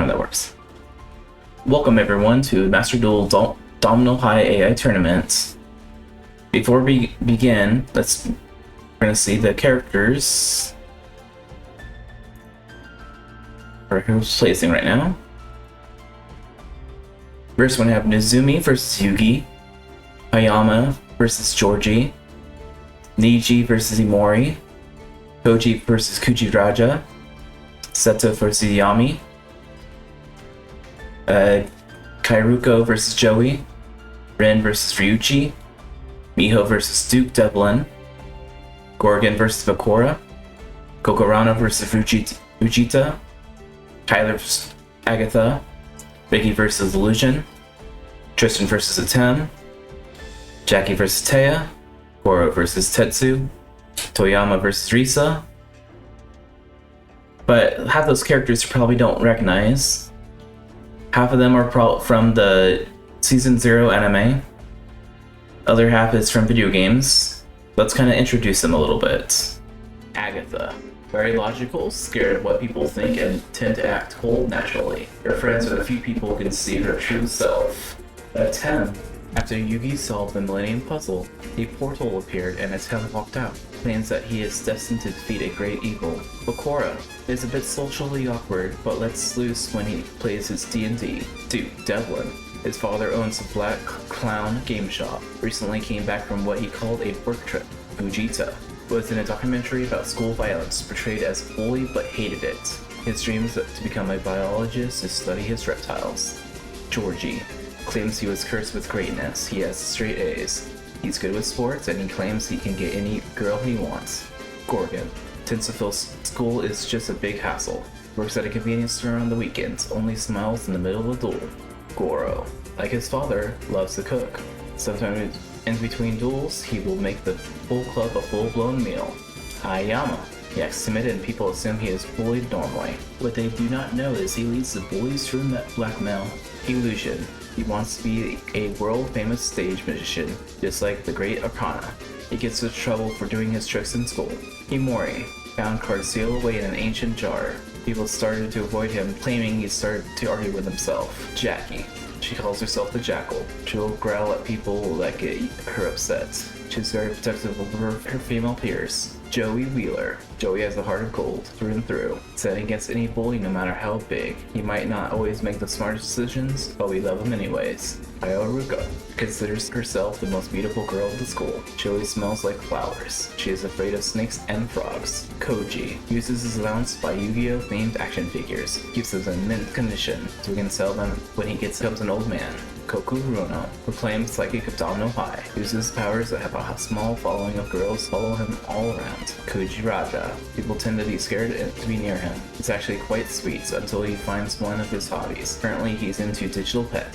how that works. Welcome everyone to Master Duel Domino High AI Tournament. Before we begin, we're gonna see the characters. Or who's placing right now. First one, we have Nezumi versus Yugi, Hayama versus Georgie, Niji versus Imori, Koji versus Kujiraja, Seto versus Yami, Kairuko versus Joey, Rin versus Ryuchi, Miho versus Duke Devlin, Gorgon versus Bakura, Kokorana versus Fujita, Tyler versus Agatha, Vicky versus Illusion, Tristan versus Atem, Jackie versus Taya, Goro versus Tetsu, Toyama versus Risa. But half those characters you probably don't recognize. Half of them are from the Season 0 anime. Other half is from video games. Let's kind of introduce them a little bit. Agatha. Very logical, scared of what people think, and tend to act cold naturally. Her friends with a few people who can see her true self. Atem. After Yugi solved the Millennium Puzzle, a portal appeared and Atem walked out. Claims that he is destined to defeat a great evil. Bakura is a bit socially awkward, but lets loose when he plays his D&D. Duke Devlin. His father owns a Black Clown game shop. Recently came back from what he called a work trip. Fujita was in a documentary about school violence, portrayed as a bully but hated it. His dream is to become a biologist to study his reptiles. Georgie claims he was cursed with greatness. He has straight A's. He's good with sports and he claims he can get any girl he wants. Gorgon tends to feel school is just a big hassle. Works at a convenience store on the weekends, only smiles in the middle of the duel. Goro, like his father, loves to cook. Sometimes in between duels, he will make the full club a full-blown meal. Hayama. He acts timid and people assume he is bullied normally. What they do not know is he leads the bullies through blackmail. Illusion. He wants to be a world-famous stage magician, just like the great Akana. He gets into trouble for doing his tricks in school. Imori. Found cards sealed away in an ancient jar. People started to avoid him, claiming he started to argue with himself. Jackie. She calls herself the Jackal. She'll growl at people that get her upset. She's very protective of her female peers. Joey Wheeler. Joey has a heart of gold, through and through. Set against any bully no matter how big. He might not always make the smartest decisions, but we love him anyways. Kairuko considers herself the most beautiful girl of the school. She always smells like flowers. She is afraid of snakes and frogs. Koji uses his allowance to buy Yu-Gi-Oh themed action figures. Keeps them in mint condition, so he can sell them when he becomes an old man. Kokuruno proclaims psychic of Domino High, uses powers that have a small following of girls follow him all around. Kujiraja. People tend to be scared to be near him. It's actually quite sweet until he finds one of his hobbies. Currently he's into digital pet.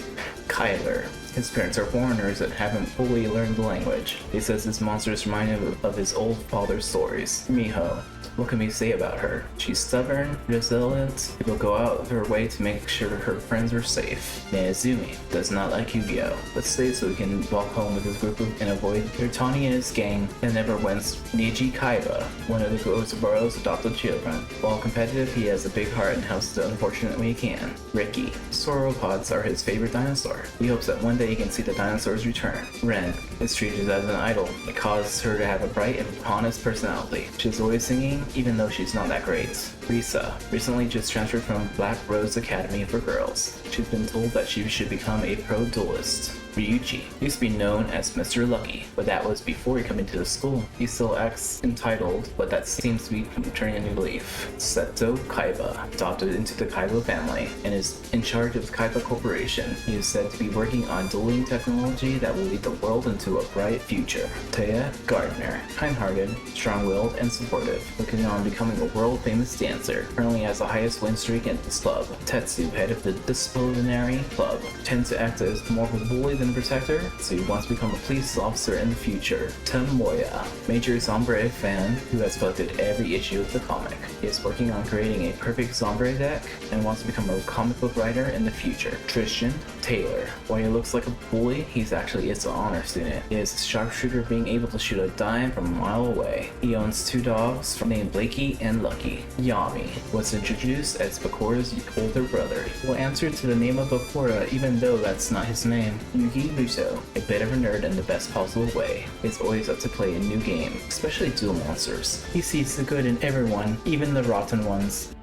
Kyler. His parents are foreigners that haven't fully learned the language. He says his monsters remind him of his old father's stories. Miho. What can we say about her? She's stubborn, resilient, people go out of her way to make sure her friends are safe. Nezumi does not like Yugioh, but stays so he can walk home with his group and avoid Tony and his gang, and never wins. Niji Kaiba, one of the Gozaboro's adopted children. While competitive, he has a big heart and helps the unfortunate when he can. Ricky. Sauropods are his favorite dinosaur. He hopes that one day he can see the dinosaurs return. Ren is treated as an idol. It causes her to have a bright and honest personality. She's always singing, even though she's not that great. Risa recently just transferred from Black Rose Academy for Girls. She's been told that she should become a pro duelist. Ryuchi used to be known as Mr. Lucky, but that was before he came into the school. He still acts entitled, but that seems to be turning a new leaf. Seto Kaiba, adopted into the Kaiba family, and is in charge of the Kaiba Corporation. He is said to be working on dueling technology that will lead the world into a bright future. Taya Gardner, kind-hearted, strong-willed, and supportive, looking on becoming a world-famous dancer. Currently has the highest win streak in this club. Tetsu, head of the disciplinary club, tends to act as more of a bully than been a protector, so he wants to become a police officer in the future. Tomoya, major Zombre fan who has collected every issue of the comic. He is working on creating a perfect Zombre deck and wants to become a comic book writer in the future. Tristan, Taylor. While he looks like a bully, he's actually an honor student. He is a sharpshooter, being able to shoot a dime from a mile away. He owns 2 dogs named Blakey and Lucky. Yami was introduced as Bakura's older brother. He will answer to the name of Bakura even though that's not his name. Yugioh, a bit of a nerd in the best possible way, is always up to play a new game, especially duel monsters. He sees the good in everyone, even the rotten ones.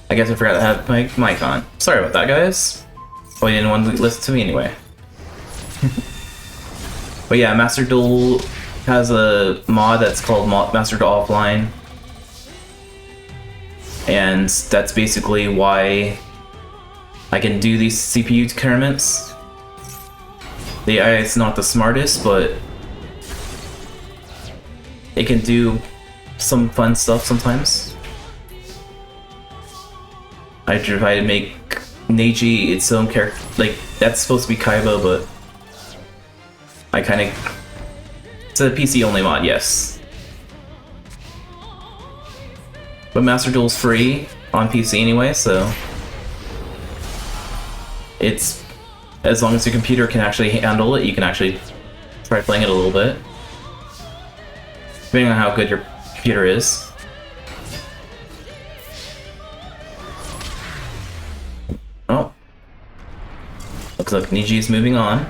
I guess I forgot to have my mic on. Sorry about that, guys. Well, you didn't want to listen to me anyway. But yeah, Master Duel has a mod that's called Master Duel Offline. And that's basically why I can do these CPU tournaments. The AI is not the smartest, but it can do some fun stuff sometimes. I try to make Neji its own character. Like, that's supposed to be Kaiba, but I kind of... It's a PC only mod, yes. But Master Duel's free on PC anyway, so it's... As long as your computer can actually handle it, you can actually try playing it a little bit. Depending on how good your computer is. Oh. Looks like Niji's moving on.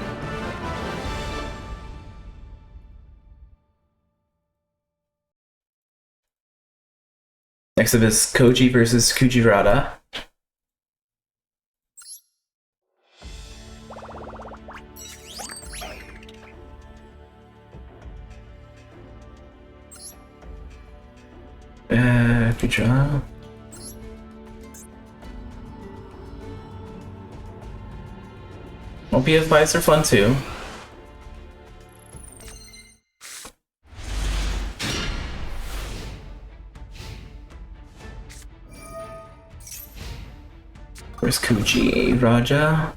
Next up is Koji versus Kujirada. Good job. Well, PF fights are fun too. Where's Kuji Raja?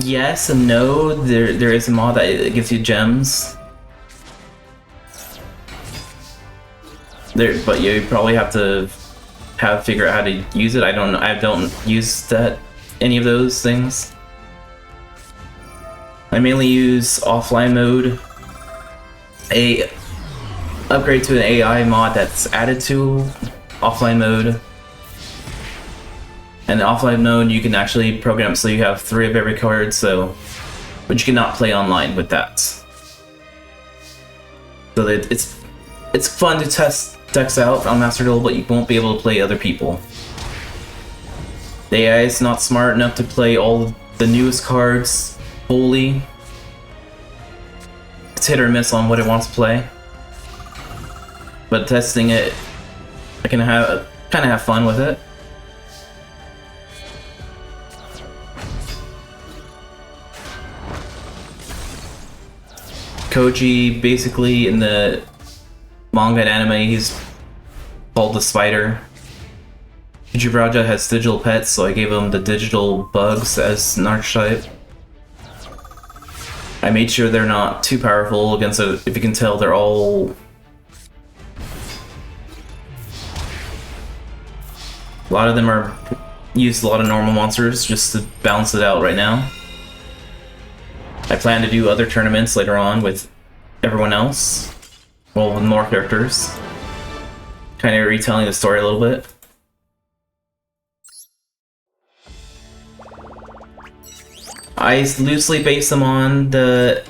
Yes and no. There is a mod that gives you gems. But you probably have to figure out how to use it. I don't use any of those things. I mainly use offline mode. A upgrade to an AI mod that's added to offline mode. And in offline mode, you can actually program so you have 3 of every card, but you cannot play online with that. So it's fun to test decks out on Master Duel, but you won't be able to play other people. The AI is not smart enough to play all the newest cards fully. It's hit or miss on what it wants to play. But testing it, I can kind of have fun with it. Koji, basically, in the manga and anime, he's called the Spider. Yugioh has digital pets, so I gave him the digital bugs as an archetype. I made sure they're not too powerful against it. If you can tell, they're all... A lot of them are used a lot of normal monsters just to balance it out right now. I plan to do other tournaments later on with everyone else. Well, with more characters. Kind of retelling the story a little bit. I loosely base them on the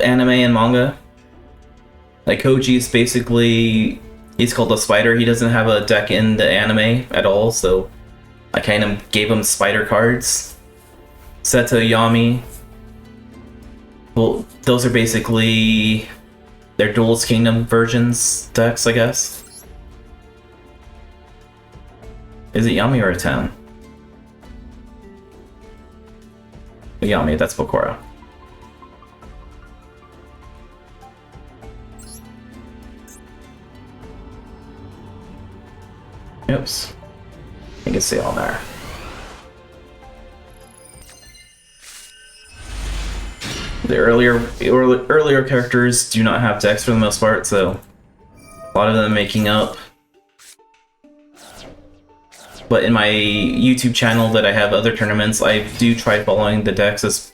anime and manga. Like Koji is basically... He's called the Spider. He doesn't have a deck in the anime at all, so I kind of gave him spider cards. Seto, Yami. Well, those are basically their Duelist Kingdom versions decks, I guess. Is it Yami or Atem? Yami, that's Bokora. Oops. I can see all there. The earlier characters do not have decks for the most part, so a lot of them making up. But in my YouTube channel that I have other tournaments, I do try following the decks as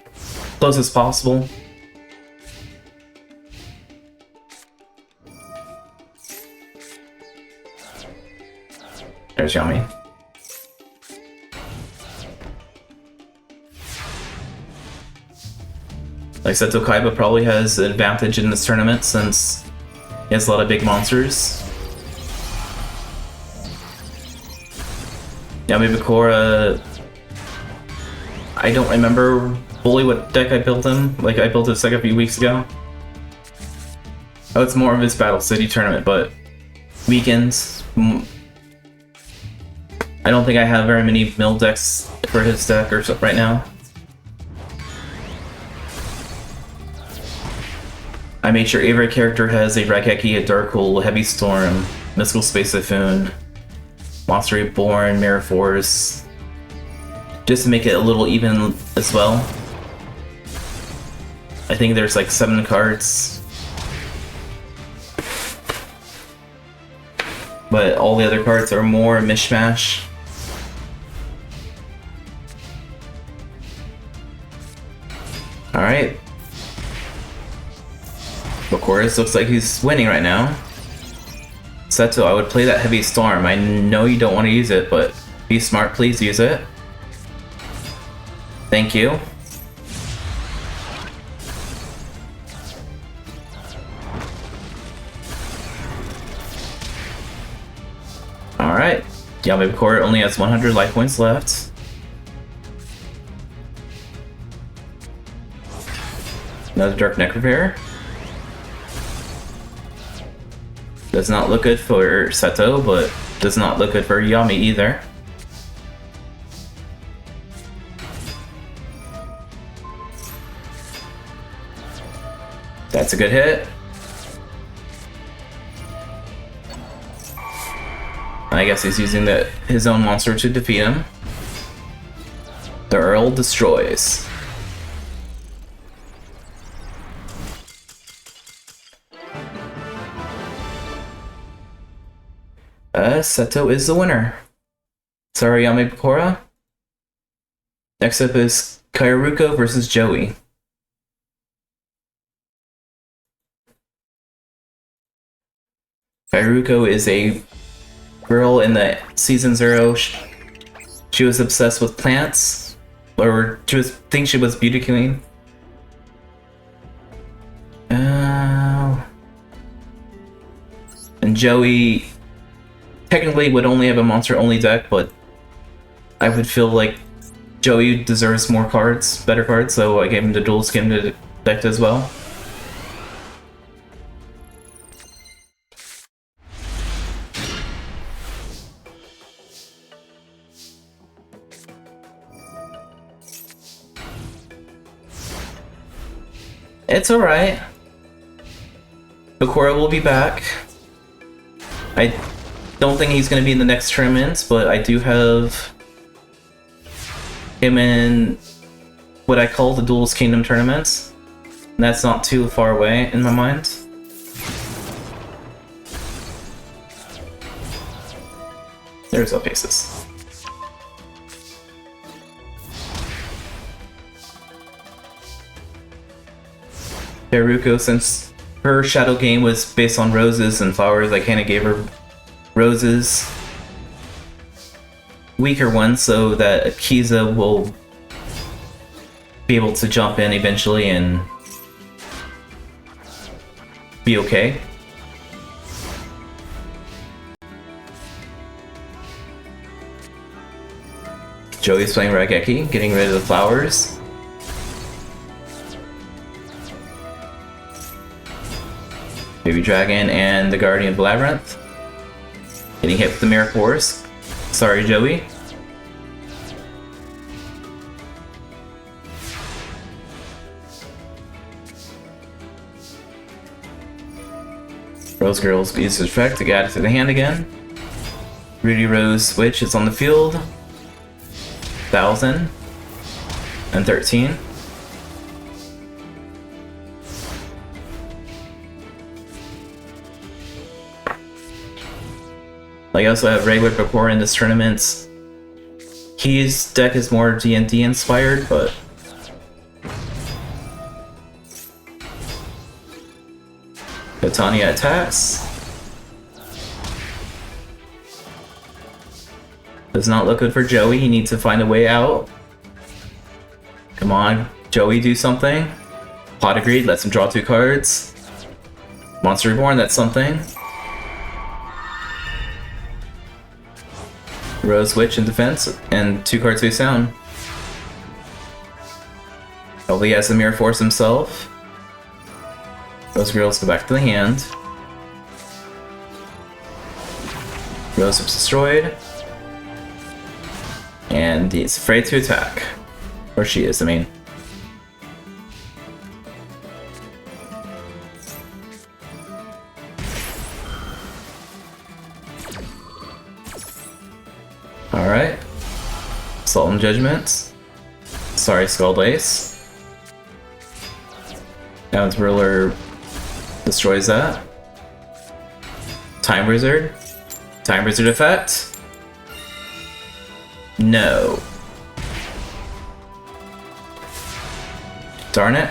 close as possible. There's Yami. Like I said, Tokaiba probably has an advantage in this tournament since he has a lot of big monsters. Yami Bakura, I don't remember fully what deck I built him. Like, I built this like a few weeks ago. Oh, it's more of his Battle City tournament, but weekends. I don't think I have very many mill decks for his deck or so right now. I made sure every character has a Raigeki, a Darkhold, Heavy Storm, Mystical Space Typhoon, Monster Reborn, Mirror Force, just to make it a little even as well. I think there's like 7 cards. But all the other cards are more mishmash. Alright. Bakura looks like he's winning right now. Seto, I would play that Heavy Storm. I know you don't want to use it, but be smart, please use it. Thank you. Alright. Yami Bakura only has 100 life points left. Another Dark Necrophare. Does not look good for Seto, but does not look good for Yami either. That's a good hit. I guess he's using his own monster to defeat him. The Earl destroys. Seto is the winner. Sorry, Yami Bakura. Next up is Kairuko versus Joey. Kairuko is a girl in the Season 0. She was obsessed with plants, or think she was beauty queen. And Joey technically would only have a monster only deck, but I would feel like Joey deserves more cards, better cards, so I gave him the dual skin deck as well. It's alright. Bakura will be back. I don't think he's going to be in the next tournament, but I do have him in what I call the Duelist Kingdom tournament. And that's not too far away in my mind. There's Oasis. Kairuko, since her shadow game was based on roses and flowers, I kinda gave her roses. Weaker ones so that Akiza will be able to jump in eventually and be okay. Joey's playing Raigeki, getting rid of the flowers. Baby Dragon and the Guardian of Labyrinth. Getting hit with the Mirror Force. Sorry, Joey. Rose Girl's uses effect to add it to the hand again. Rudy Rose Switch is on the field. 1013. Like I also have regular Bakura in this tournament. His deck is more D&D inspired, but Titania attacks. Does not look good for Joey. He needs to find a way out. Come on, Joey, do something. Pot of Greed lets him draw 2 cards. Monster Reborn, that's something. Rose Witch in defense, and 2 cards face down. Hopefully he has the Mirror Force himself. Those girls go back to the hand. Rose is destroyed. And he's afraid to attack. Or she is, I mean. Alright. Solemn Judgment. Sorry, Skull Lace. Now its ruler destroys that. Time Wizard. Time Wizard effect. No. Darn it.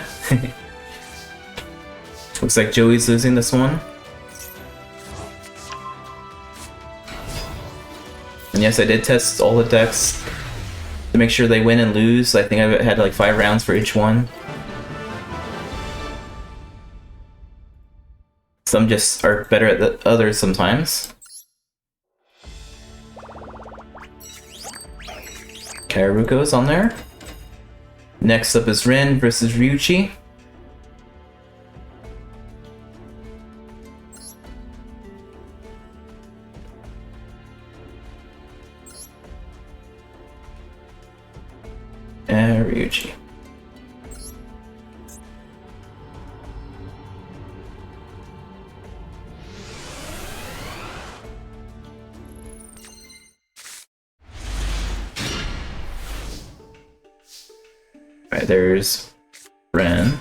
Looks like Joey's losing this one. And yes, I did test all the decks to make sure they win and lose. I think I had like 5 rounds for each one. Some just are better at the others sometimes. Kararuko's on there. Next up is Rin versus Ryuchi. And Ryuchi. Alright, there's Ren.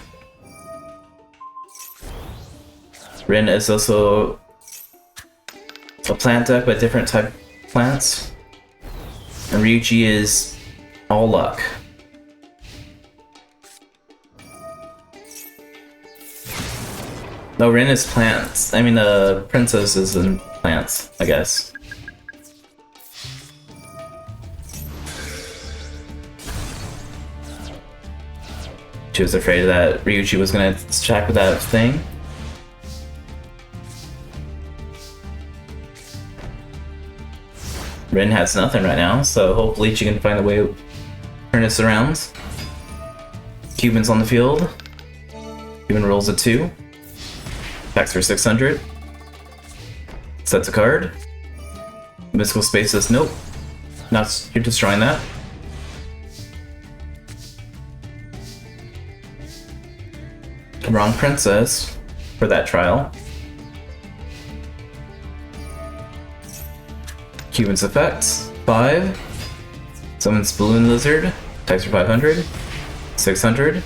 Ren is also a plant deck, but different type of plants. And Ryuchi is all luck. No, Ren is plants. I mean, the princess is in plants, I guess. She was afraid that Ryuchi was gonna attack with that thing. Rin has nothing right now, so hopefully she can find a way to turn this around. Cuban's on the field. Cuban rolls a 2. Attacks for 600. Sets a card. Mystical Space says nope. Not you're destroying that. Wrong princess for that trial. Cuban's effects. 5. Summons Balloon Lizard. Attacks for 500. 600.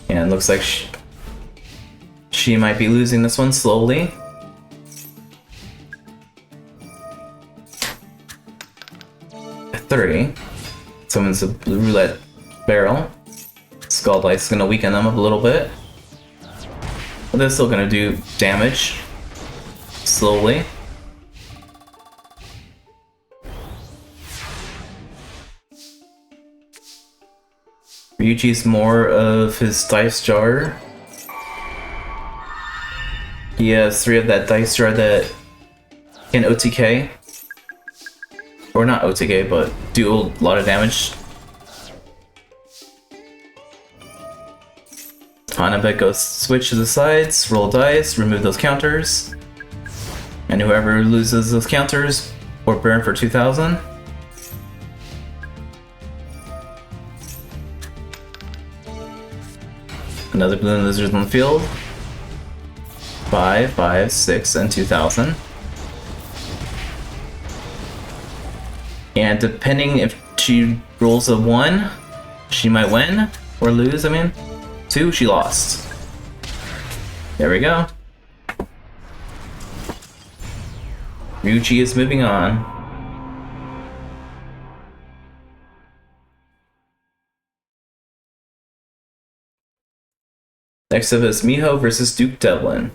And looks like she might be losing this one slowly. Three. Summons a blue roulette barrel. Skull Dice is gonna weaken them up a little bit. But they're still gonna do damage. Slowly. Ryuchi's more of his dice jar. He has 3 of that dice jar that can OTK. Or not OTK, but do a lot of damage. Hanabek goes switch to the sides, roll dice, remove those counters. And whoever loses those counters, or burn for 2,000. Another Balloon Lizard on the field. 5, 5, 6, and 2,000. And depending if she rolls a 1, she might win or lose, I mean. 2, she lost. There we go. Ryuchi is moving on. Next up is Miho versus Duke Devlin.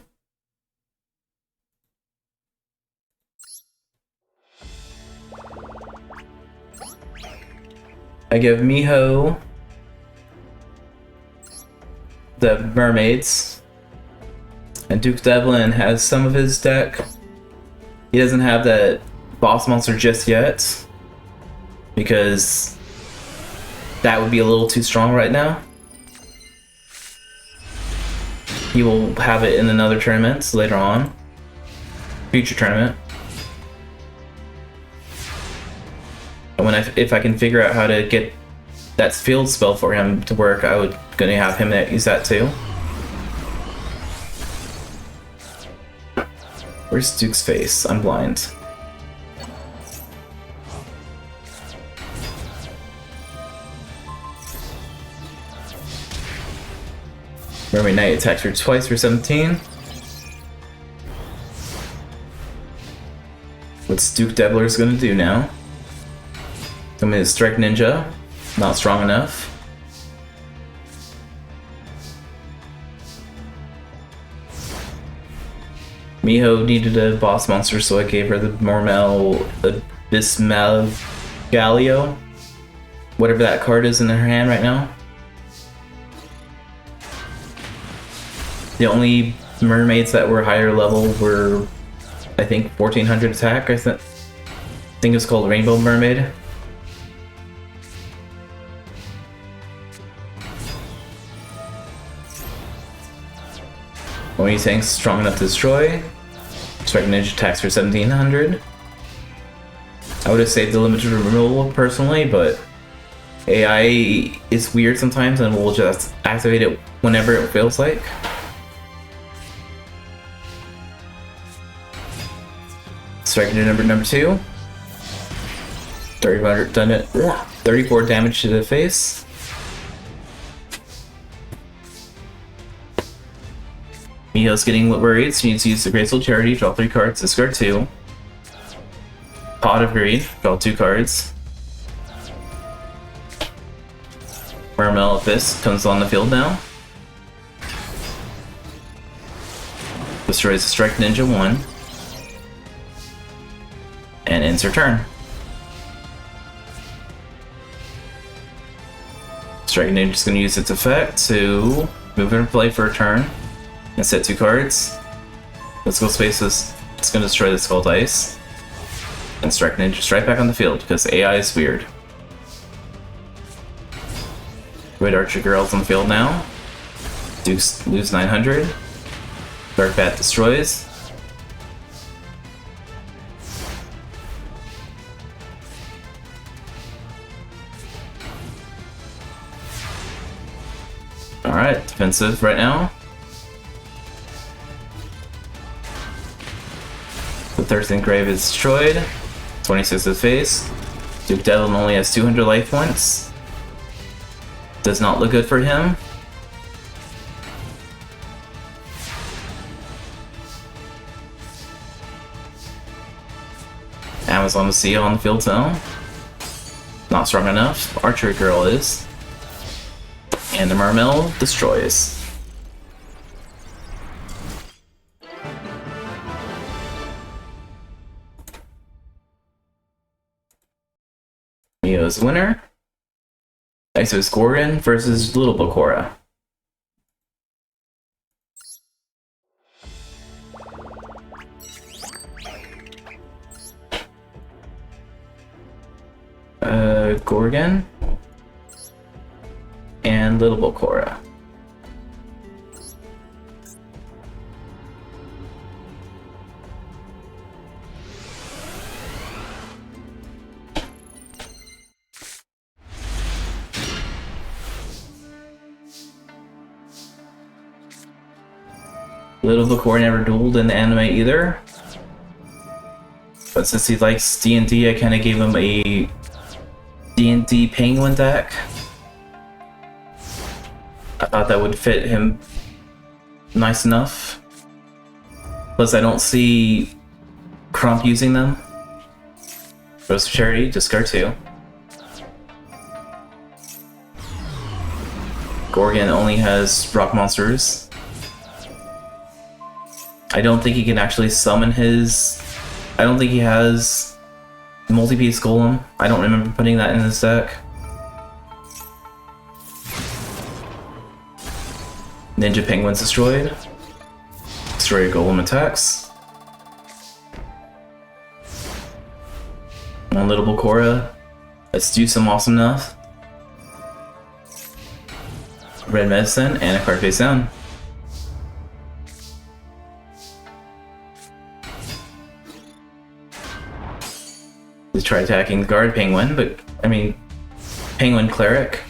I give Miho the mermaids, and Duke Devlin has some of his deck. He doesn't have that boss monster just yet, because that would be a little too strong right now. He will have it in another tournament later on, future tournament. And if I can figure out how to get that field spell for him to work, I would gonna have him use that too. Where's Duke's face? I'm blind. Mermaid Knight attacks her twice for 17. What's Duke Devlin's gonna do now? I'm gonna Strike Ninja. Not strong enough. Miho needed a boss monster, so I gave her the Abysmal Galio. Whatever that card is in her hand right now. The only mermaids that were higher level were, I think, 1400 attack. I think it's called Rainbow Mermaid. Only tanks strong enough to destroy. Strike Ninja attacks for 1700. I would have saved the limited removal personally, but AI is weird sometimes and will just activate it whenever it feels like. Strike Ninja number 2. 34 damage to the face. Miho's getting worried, so you need to use the Graceful Charity, draw 3 cards, discard 2. Pot of Greed, draw 2 cards. Mermaid Fist comes on the field now. Destroys the Strike Ninja 1. And ends her turn. Strike Ninja's going to use its effect to move into play for a turn. And set 2 cards. Let's go spaces. It's gonna destroy the Skull Dice. And Strike Ninja straight back on the field because AI is weird. Red Archer Girl's on the field now. Dukes lose 900. Dark Bat destroys. Alright, defensive right now. The Thirsting Grave is destroyed. 26 to the face. Duke Devlin only has 200 life points. Does not look good for him. Amazon Sea on the field now. Not strong enough. Archery Girl is. And the Mermaid destroys. Miho's winner. Isos Gorgon versus Little Bakura. Gorgon and Little Bakura. Little Bakura never dueled in the anime either. But since he likes D&D, I kind of gave him a D&D Penguin deck. I thought that would fit him nice enough. Plus, I don't see Crump using them. Rose of Charity, discard 2. Gorgon only has rock monsters. I don't think he can actually summon his... I don't think he has multi-piece golem. I don't remember putting that in his deck. Ninja Penguin's destroyed. Destroy golem attacks. One little Bakura. Let's do some awesome enough. Red medicine and a card face down. Let's try attacking the guard penguin, but I mean, penguin cleric.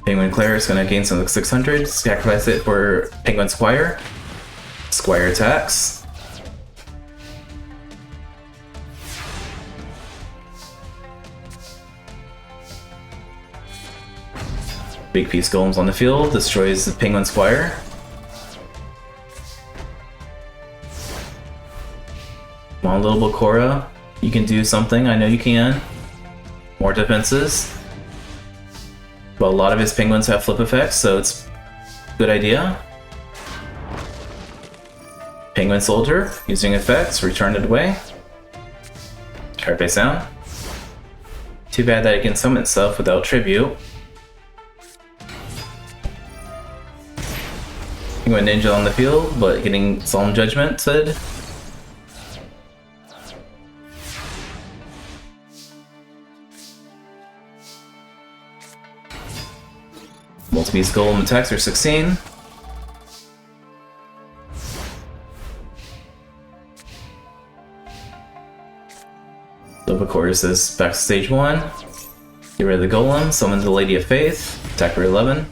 Penguin cleric is gonna gain some 600. Sacrifice it for penguin squire. Squire attacks. Big piece golems on the field, destroys the penguin squire. Come on, little Bakura, you can do something. I know you can. More defenses. But a lot of his penguins have flip effects, so it's a good idea. Penguin soldier, using effects, return it away. Card face down. Too bad that it can summon itself without tribute. Penguin ninja on the field, but getting solemn judgment said. Multi-piece golem attacks are 16. Bakura says back to stage 1. Get rid of the golem, summon the Lady of Faith, attack for 11.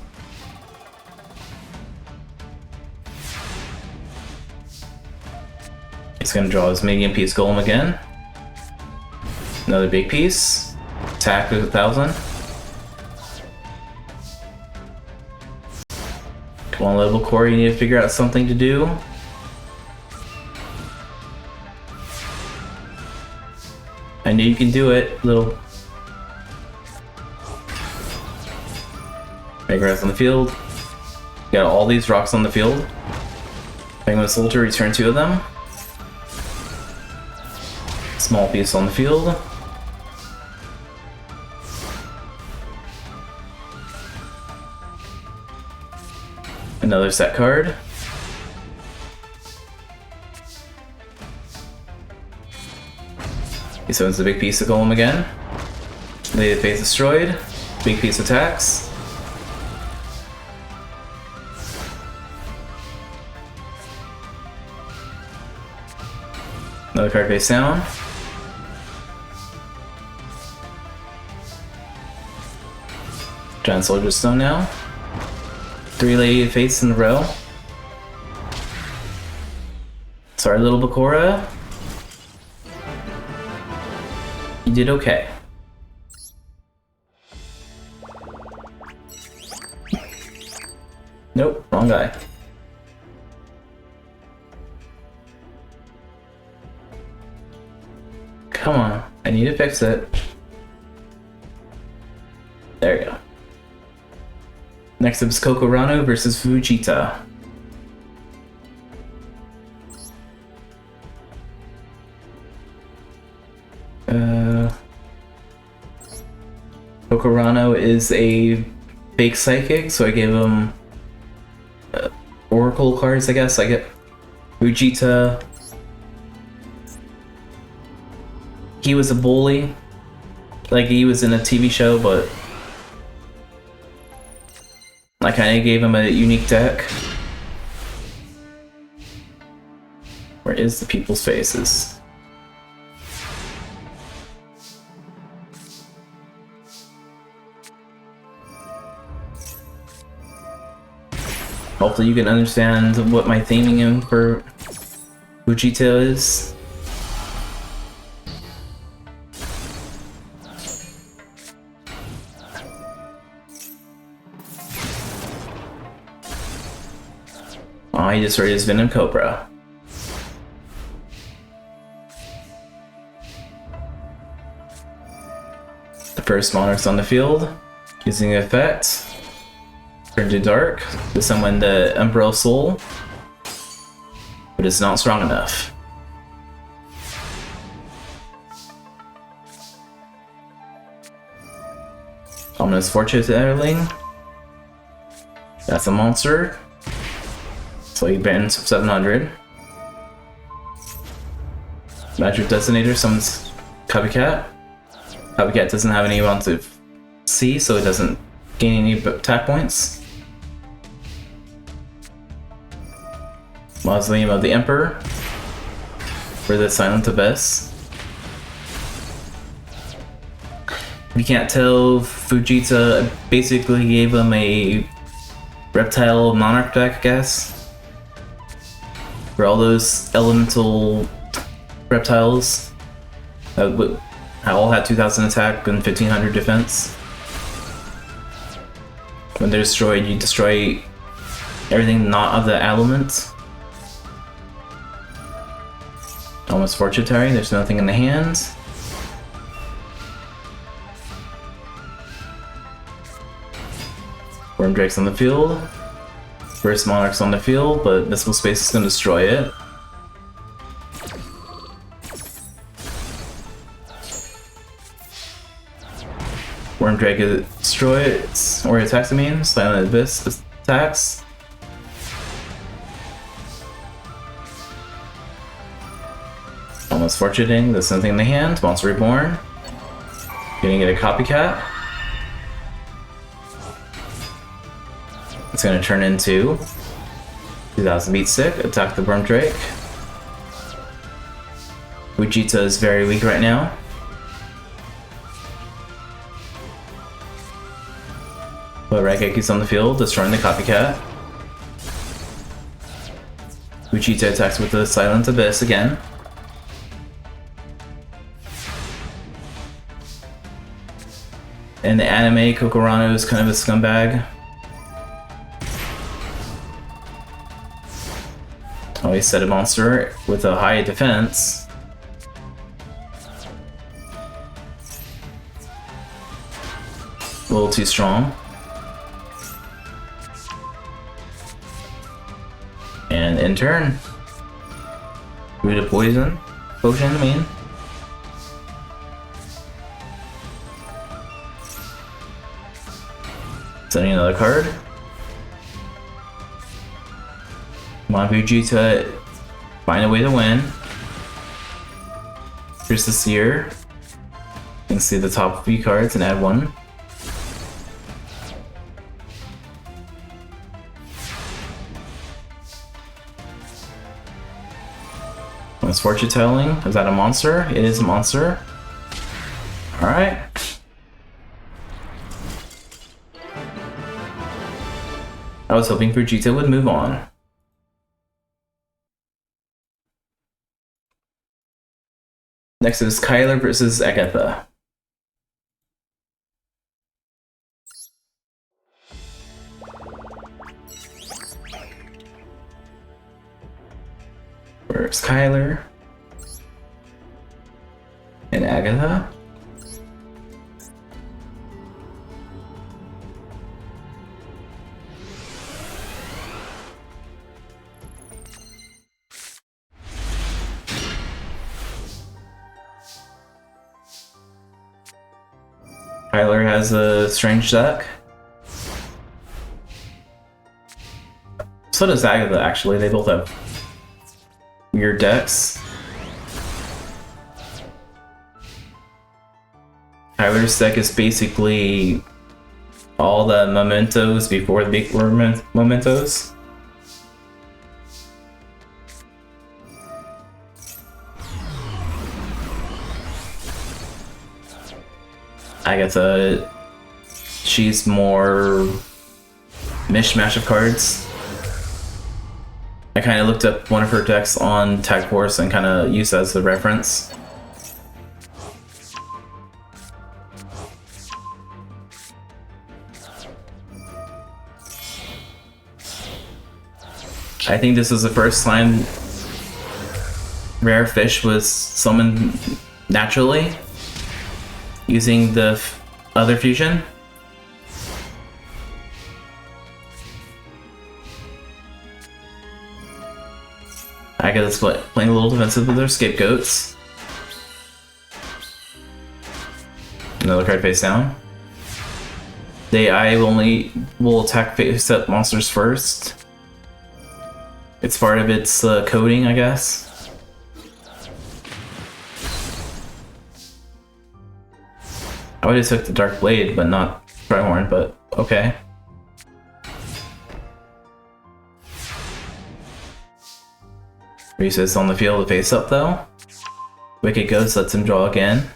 He's gonna draw his medium piece golem again. Another big piece, attack with 1000. Come on, level core, you need to figure out something to do. I knew you can do it, little. Make rest on the field. Got all these rocks on the field. Penguin soldier, return 2 of them. Small piece on the field. Another set card. He summons the big piece of golem again. Lady of Faith destroyed. Big piece attacks. Another card face down. Giant Soldier Stone now. 3 Lady of Faiths in a row. Sorry, little Bakura. You did okay. Nope, wrong guy. Come on, I need to fix it. There you go. Next up is Kokorano versus Fujita. Kokorano is a fake psychic, so I gave him oracle cards, I guess. I get Fujita. He was a bully, like he was in a TV show, but I kind of gave him a unique deck. Where is the people's faces? Hopefully you can understand what my theming in for Fujita is. Oh, he destroyed his Venom Cobra. The First monarchs on the field. Using the effect. Turn to dark to summon the Emperor Soul. But it's not strong enough. Ominous Fortune. That's a monster. So he bans 700. Magic Designator summons Copycat. Copycat doesn't have any amount of C, so it doesn't gain any attack points. Mausoleum of the Emperor for the Silent Abyss. If you can't tell, Fujita basically gave him a reptile monarch deck, I guess. For all those elemental reptiles that all had 2000 attack and 1500 defense. When they're destroyed, you destroy everything not of the element. Almost Fortituary, there's nothing in the hand. Worm Drake's on the field. First Monarch's on the field, but Missile Space is going to destroy it. Worm Drake destroys, or attacks, I mean. Silent Abyss attacks. Almost Fortunating, there's nothing in the hand. Monster Reborn. Gonna get a Copycat. It's gonna turn into 2000 beat stick, attack the Worm Drake. Vegeta is very weak right now. But Raigeki's on the field, destroying the Copycat. Vegeta attacks with the Silent Abyss again. In the anime, Kokorano is kind of a scumbag. Always set a monster with a high defense. A little too strong. And in turn, root of potion, I mean. Sending another card. Come on, Vegeta, find a way to win. Here's the Seer. You can see the top few cards and add one. What's Fortune Telling? Is that a monster? It is a monster. Alright. I was hoping Vegeta would move on. Next is Kyler versus Agatha. Where's Kyler? And Agatha? Kyler has a strange deck. So does Agatha, actually. They both have weird decks. Kyler's deck is basically all the mementos before the big mementos. Agatha, she's more mishmash of cards. I kind of looked up one of her decks on Tag Force and kind of used that as a reference. I think this was the first time Rare Fish was summoned naturally, using the Other fusion. I guess playing a little defensive with their scapegoats. Another card face down. The AI will attack face up monsters first. It's part of its coding, I guess. I would have took the Dark Blade, but not Trihorn, but okay. Reese on the field to face up though. Wicked Ghost lets him draw again.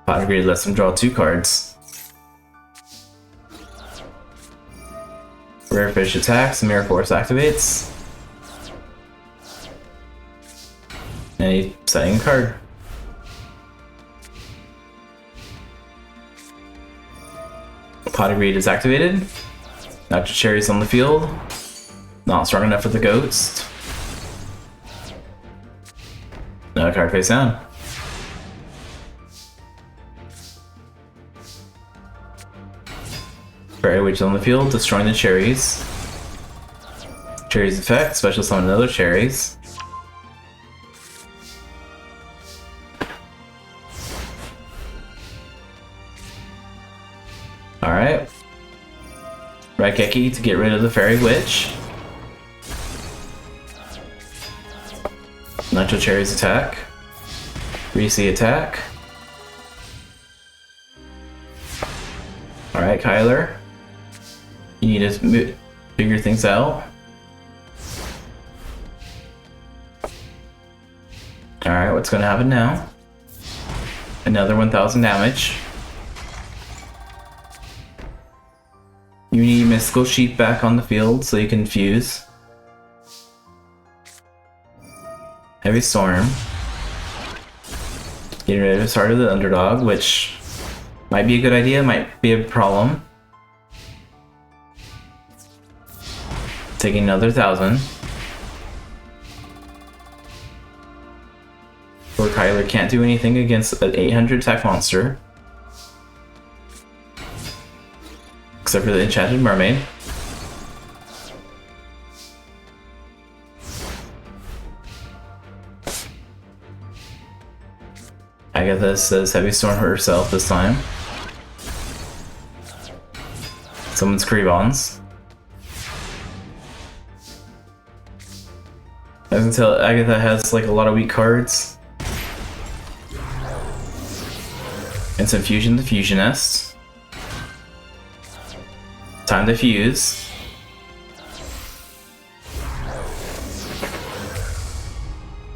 Pot of Greed lets him draw 2 cards. Rare Fish attacks, Mirror Force activates. And he's setting a card. Pot of Greed is activated. Dr. Cherry's on the field. Not strong enough for the Ghost. Another card face down. Fairy Witch on the field, destroying the cherries. Cherries effect, special summon another cherries. Alright. Raigeki to get rid of the Fairy Witch. Nitro Cherries attack. Reese attack. Alright, Kyler. You need to figure things out. Alright, what's gonna happen now? Another 1000 damage. You need Mystical Sheep back on the field so you can fuse. Heavy Storm. Getting rid of the start of the underdog, which might be a good idea, might be a problem. Taking another 1000. Poor Kyler can't do anything against an 800 attack monster. Except for the Enchanted Mermaid. Agatha says Heavy Storm herself this time. Someone's Kribons. I can tell Agatha has like a lot of weak cards. And some fusion the Fusionist. Time to fuse.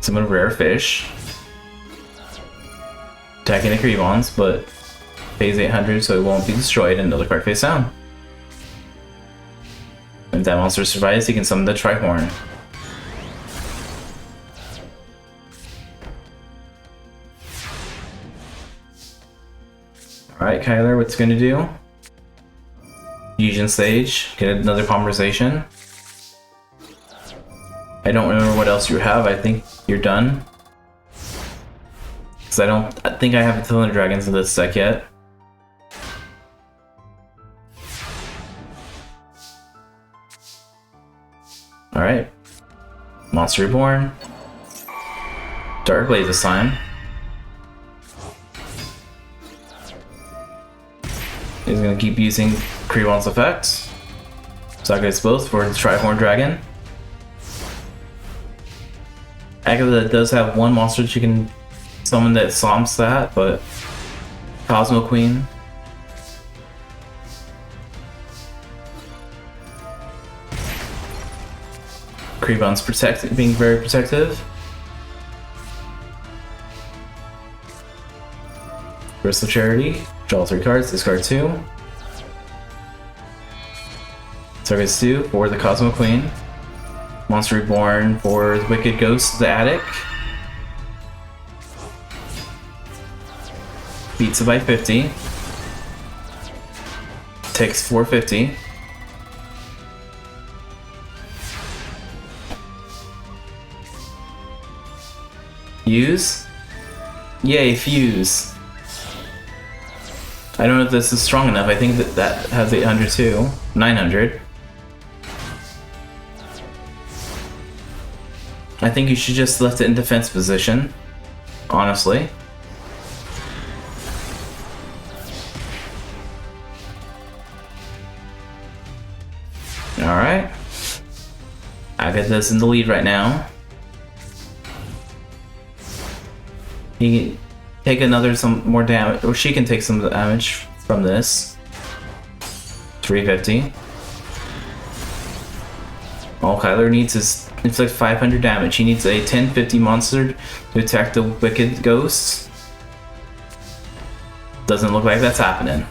Summon a Rare Fish. Attacking the Kribons, but pays 800 so it won't be destroyed. Another card face down. If that monster survives, he can summon the Trihorn. Alright, Kyler, what's gonna do? Fusion Stage, get another conversation. I don't remember what else you have, I think you're done. Because I think I haven't Thunder Dragons in this deck yet. Alright. Monster Reborn. Dark Blade this time. He's gonna keep using Kribon's effects. Sacrifice both for the Trihorn Dragon. Agatha does have one monster that she can summon that slumps that, but Cosmo Queen. Kribon's being very protective. Crystal Charity, draw 3 cards, discard 2. Targets 2 for the Cosmo Queen. Monster Reborn for the Wicked Ghost, the Attic. Beats it by 50. Takes 450. Fuse? Yay, fuse. I don't know if this is strong enough. I think that has 800 too. 900. I think you should just left it in defense position. Honestly. Alright. Agatha's in the lead right now. He can take some more damage, or she can take some damage from this. 350. All Kyler needs is inflict 500 damage. He needs a 1050 monster to attack the wicked ghosts. Doesn't look like that's happening.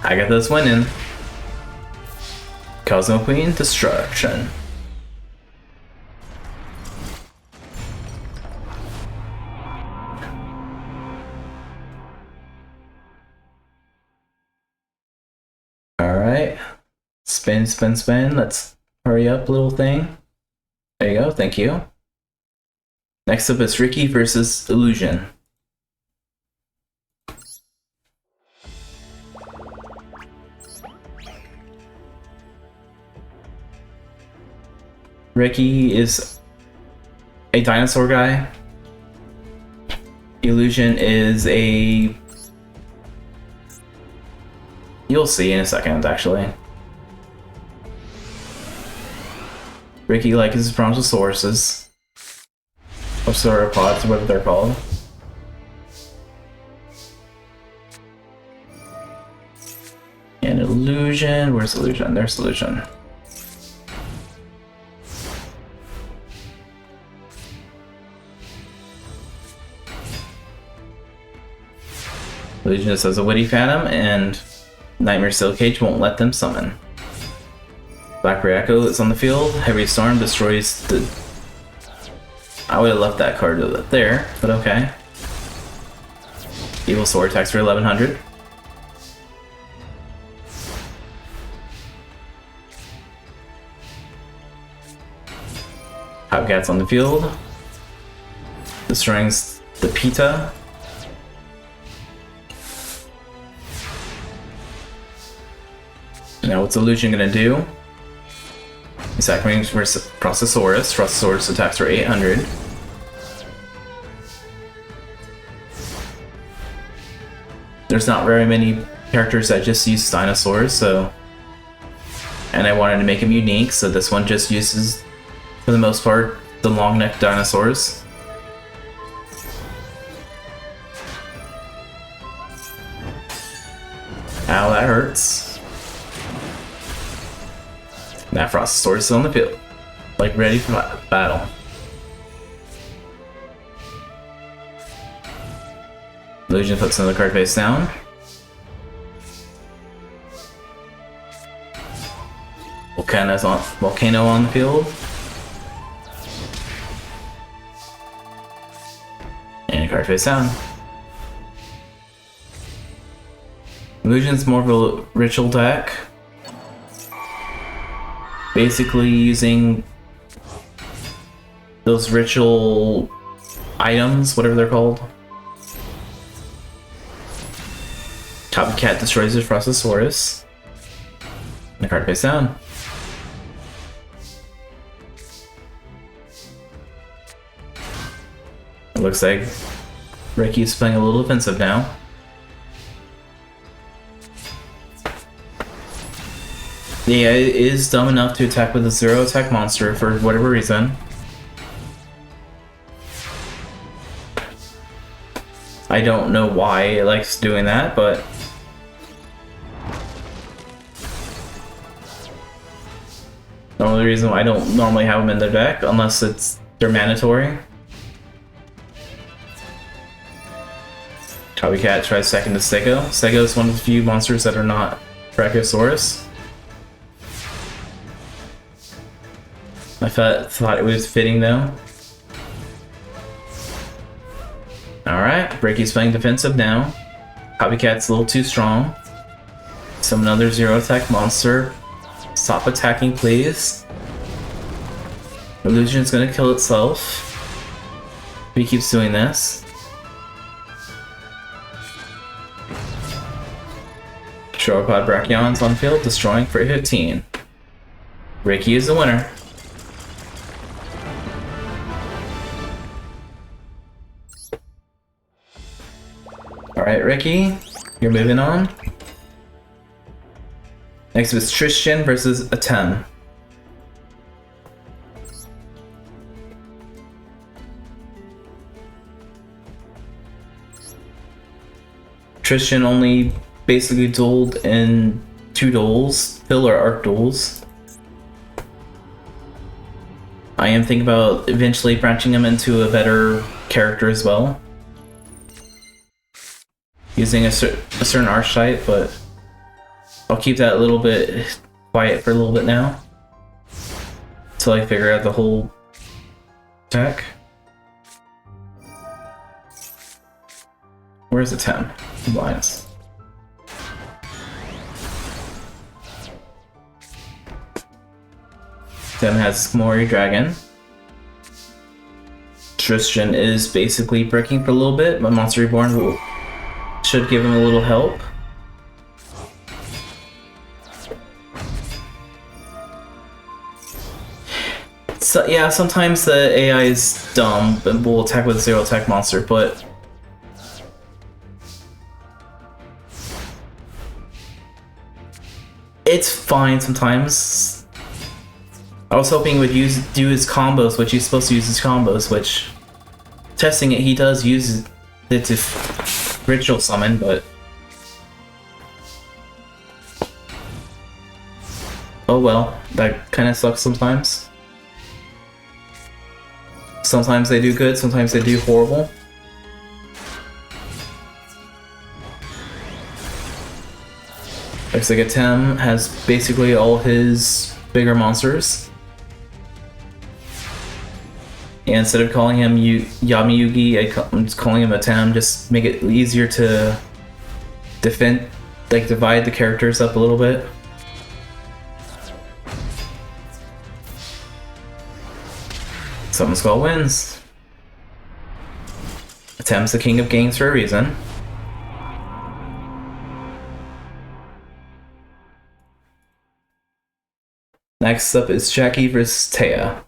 Agatha's winning. Cosmo Queen destruction. Alright. Spin, spin, spin. Let's hurry up, little thing. There you go, thank you. Next up is Ricky versus Illusion. Ricky is a dinosaur guy. Illusion is a... You'll see in a second, actually. Ricky likes his brontosauruses. Or sauropods, whatever they're called. And Illusion, where's Illusion? There's Illusion. Illusion just has a witty phantom, and Nightmare Steel Cage won't let them summon. Black Echo is on the field. Heavy Storm destroys the... I would have left that card there, but okay. Evil Sword attacks for 1100. Hopcat's on the field. Destroying the Pita. Now what's Illusion gonna do? Attack range versus Processorus. Processorus attacks for 800. There's not very many characters that just use dinosaurs, so... And I wanted to make them unique, so this one just uses, for the most part, the long-necked dinosaurs. Ow, that hurts. Now Processorus is on the field, like ready for battle. Illusion puts another card face down. Volcano on the field. And a card face down. Illusion's more of a ritual deck. Basically using those ritual items, whatever they're called. Copycat destroys his Processorus. And the card face down. It looks like Ricky's playing a little defensive now. Yeah, it is dumb enough to attack with a 0 attack monster for whatever reason. I don't know why it likes doing that, but... The only reason why I don't normally have them in their deck, unless they're mandatory. Copycat tries second to Stego. Stego is one of the few monsters that are not Brachiosaurus. I thought it was fitting though. Alright, Bricky's playing defensive now. Copycat's a little too strong. Summon another 0 attack monster. Stop attacking, please. Illusion's gonna kill itself. If he keeps doing this. Sauropod Brachions on field, destroying for 15. Ricky is the winner. Alright, Ricky, you're moving on. Next was Tristan versus Atem. Tristan only basically dueled in 2 duels, fill or arc duels. I am thinking about eventually branching him into a better character as well. Using a certain archetype, but I'll keep that a little bit quiet for a little bit now. Until I figure out the whole deck. Where's the 10? Lines. Atem has Mori Dragon. Tristan is basically breaking for a little bit, but Monster Reborn should give him a little help. So yeah, sometimes the AI is dumb and will attack with a 0 attack monster, but it's fine sometimes. I was hoping he would do his combos, which he's supposed to use his combos, which testing it he does use it to ritual summon, but oh well, that kind of sucks sometimes. Sometimes they do good, sometimes they do horrible. Looks like Atem has basically all his bigger monsters. And instead of calling him Yami Yugi, I'm just calling him Atem, just make it easier to defend, like divide the characters up a little bit. Summon Skull wins. Atem's the king of games for a reason. Next up is Jackie vs. Taya.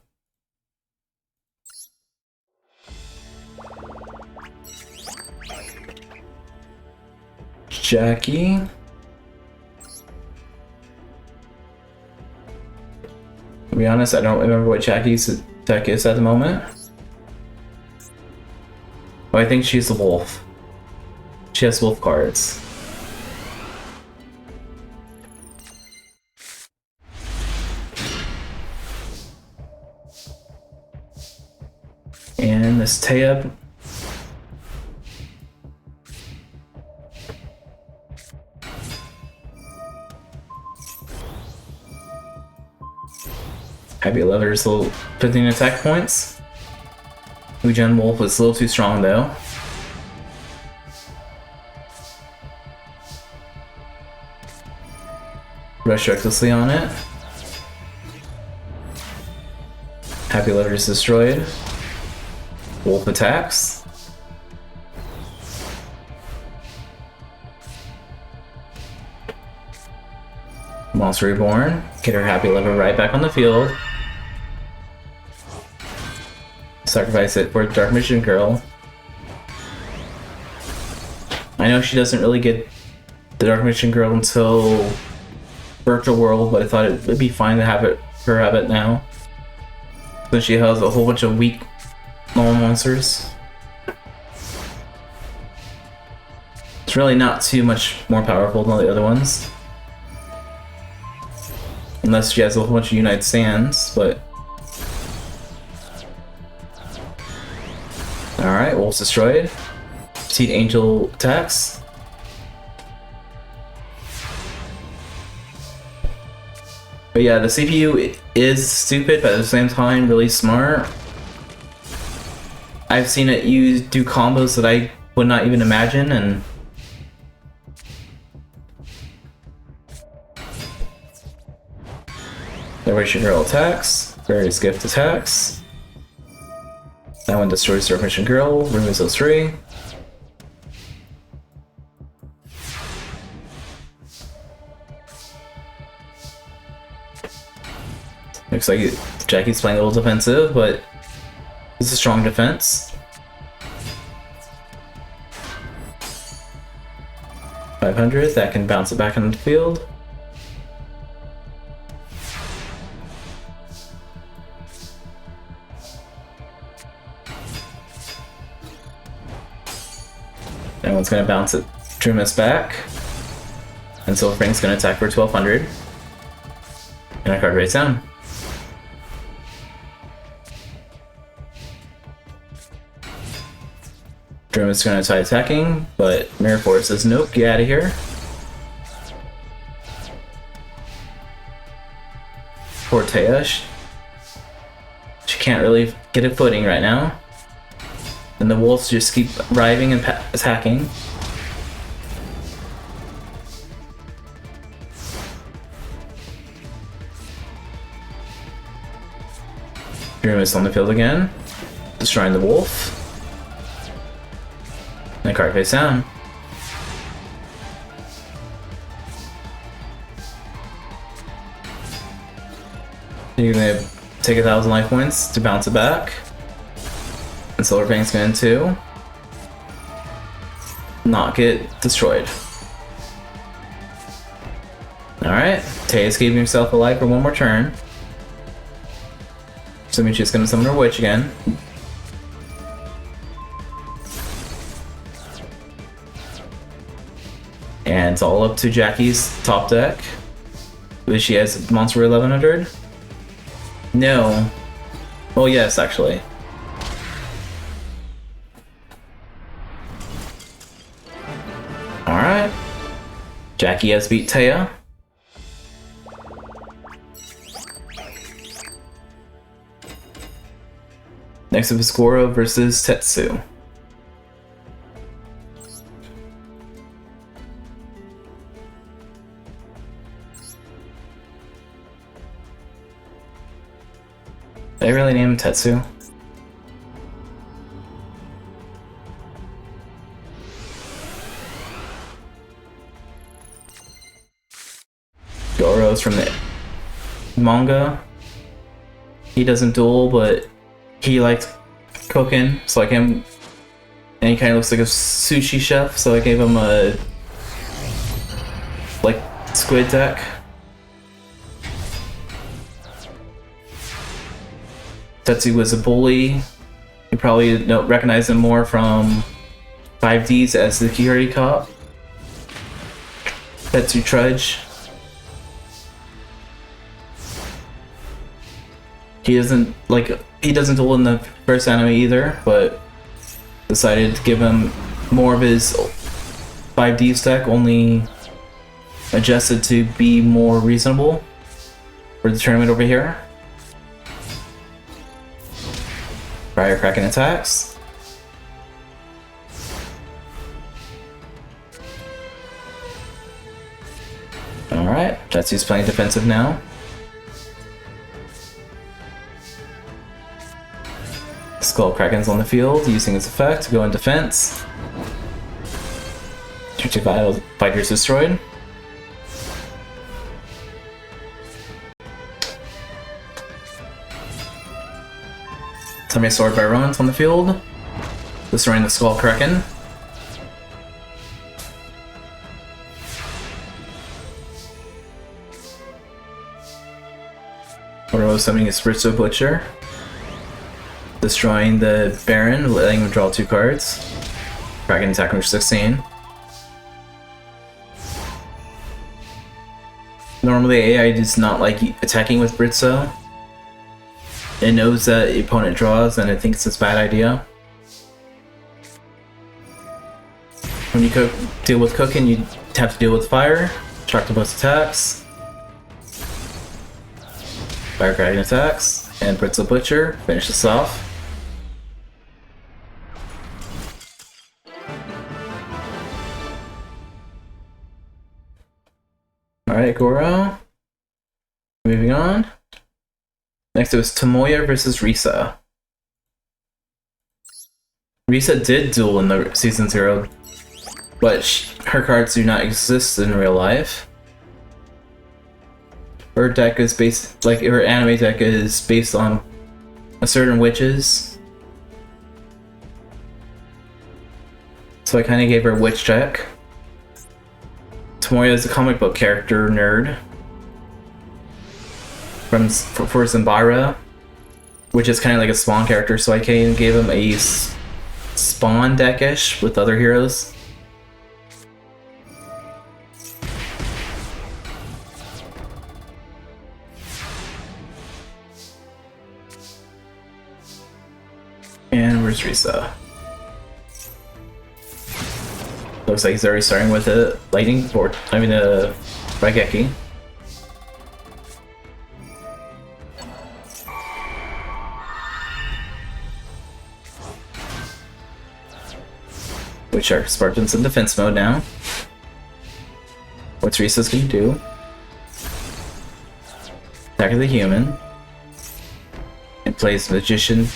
Jackie. To be honest, I don't remember what Jackie's deck is at the moment. But I think she's the wolf. She has wolf cards. And this Taya. Happy Leather's a little 15 attack points. Ugen Wolf is a little too strong though. Rush recklessly on it. Happy Leather is destroyed. Wolf attacks. Monster Reborn. Get her Happy Lever right back on the field. Sacrifice it for Dark Mission Girl. I know she doesn't really get the Dark Mission Girl until Virtual World, but I thought it would be fine to have her have it now. Since she has a whole bunch of weak normal monsters. It's really not too much more powerful than the other ones. Unless she has a whole bunch of Unite Sands, but... Alright, Wolf's destroyed. Seed Angel attacks. But yeah, the CPU is stupid, but at the same time really smart. I've seen it do combos that I would not even imagine, and Liberation Girl attacks, various gift attacks. That one destroys Dark Mission Girl, removes those 3. Looks like Jackie's playing a little defensive, but it's a strong defense. 500, that can bounce it back into the field. That one's gonna bounce it, trim us back. And Silverfang's gonna attack for 1200. And our card rates down. Drum is gonna try attacking, but Mirror Force says nope, get out of here. Poor Taya, she can't really get a footing right now. And the wolves just keep arriving and attacking. Drum is on the field again, destroying the wolf. And card face down. You're gonna take 1,000 life points to bounce it back. And Silverfang's going to not get destroyed. Alright, Taya's keeping herself alive for one more turn. So she's gonna summon her witch again. And it's all up to Jackie's top deck. Does she has Monster 1100? No. Well, yes, actually. Alright. Jackie has beat Taya. Next up is Goro versus Tetsu. Did I really name him Tetsu? Goro's from the manga. He doesn't duel, but he likes cooking, so I gave him, and he kind of looks like a sushi chef, so I gave him a like squid deck. Tetsu was a bully. You probably recognize him more from 5Ds as the security cop. Tetsu Trudge. He doesn't duel in the first anime either, but decided to give him more of his 5D deck, only adjusted to be more reasonable for the tournament over here. Firecracking attacks. Alright, Tetsu's playing defensive now. Skull Kraken's on the field, using its effect to go in defense. Two vital fighters destroyed. Samurai Sword by Rowan's on the field, destroying the Skull Kraken. Oro summoning a Spritzo Butcher, destroying the Baron, letting him draw 2 cards. Kraken attacking for 16. Normally AI does not like attacking with Britzo. It knows that the opponent draws and it thinks it's a bad idea. When you deal with cooking, you have to deal with fire. Track to both attacks. Fire Kraken attacks. And Britzo Butcher finishes off. Alright, Goro. Moving on. Next it was Tomoya versus Risa. Risa did duel in the Season 0, but her cards do not exist in real life. her deck is based, like her anime deck is based on a certain witches. So I kind of gave her a witch deck. Tomoya is a comic book character nerd for Zambara, which is kind of like a Spawn character. So I kind of gave him a Spawn deck-ish with other heroes. And where's Risa? Looks like he's already starting with a lightning board. I mean, a Raigeki. Which are Spartans in defense mode now. What's Risa's gonna do? Attack of the human. And plays Magician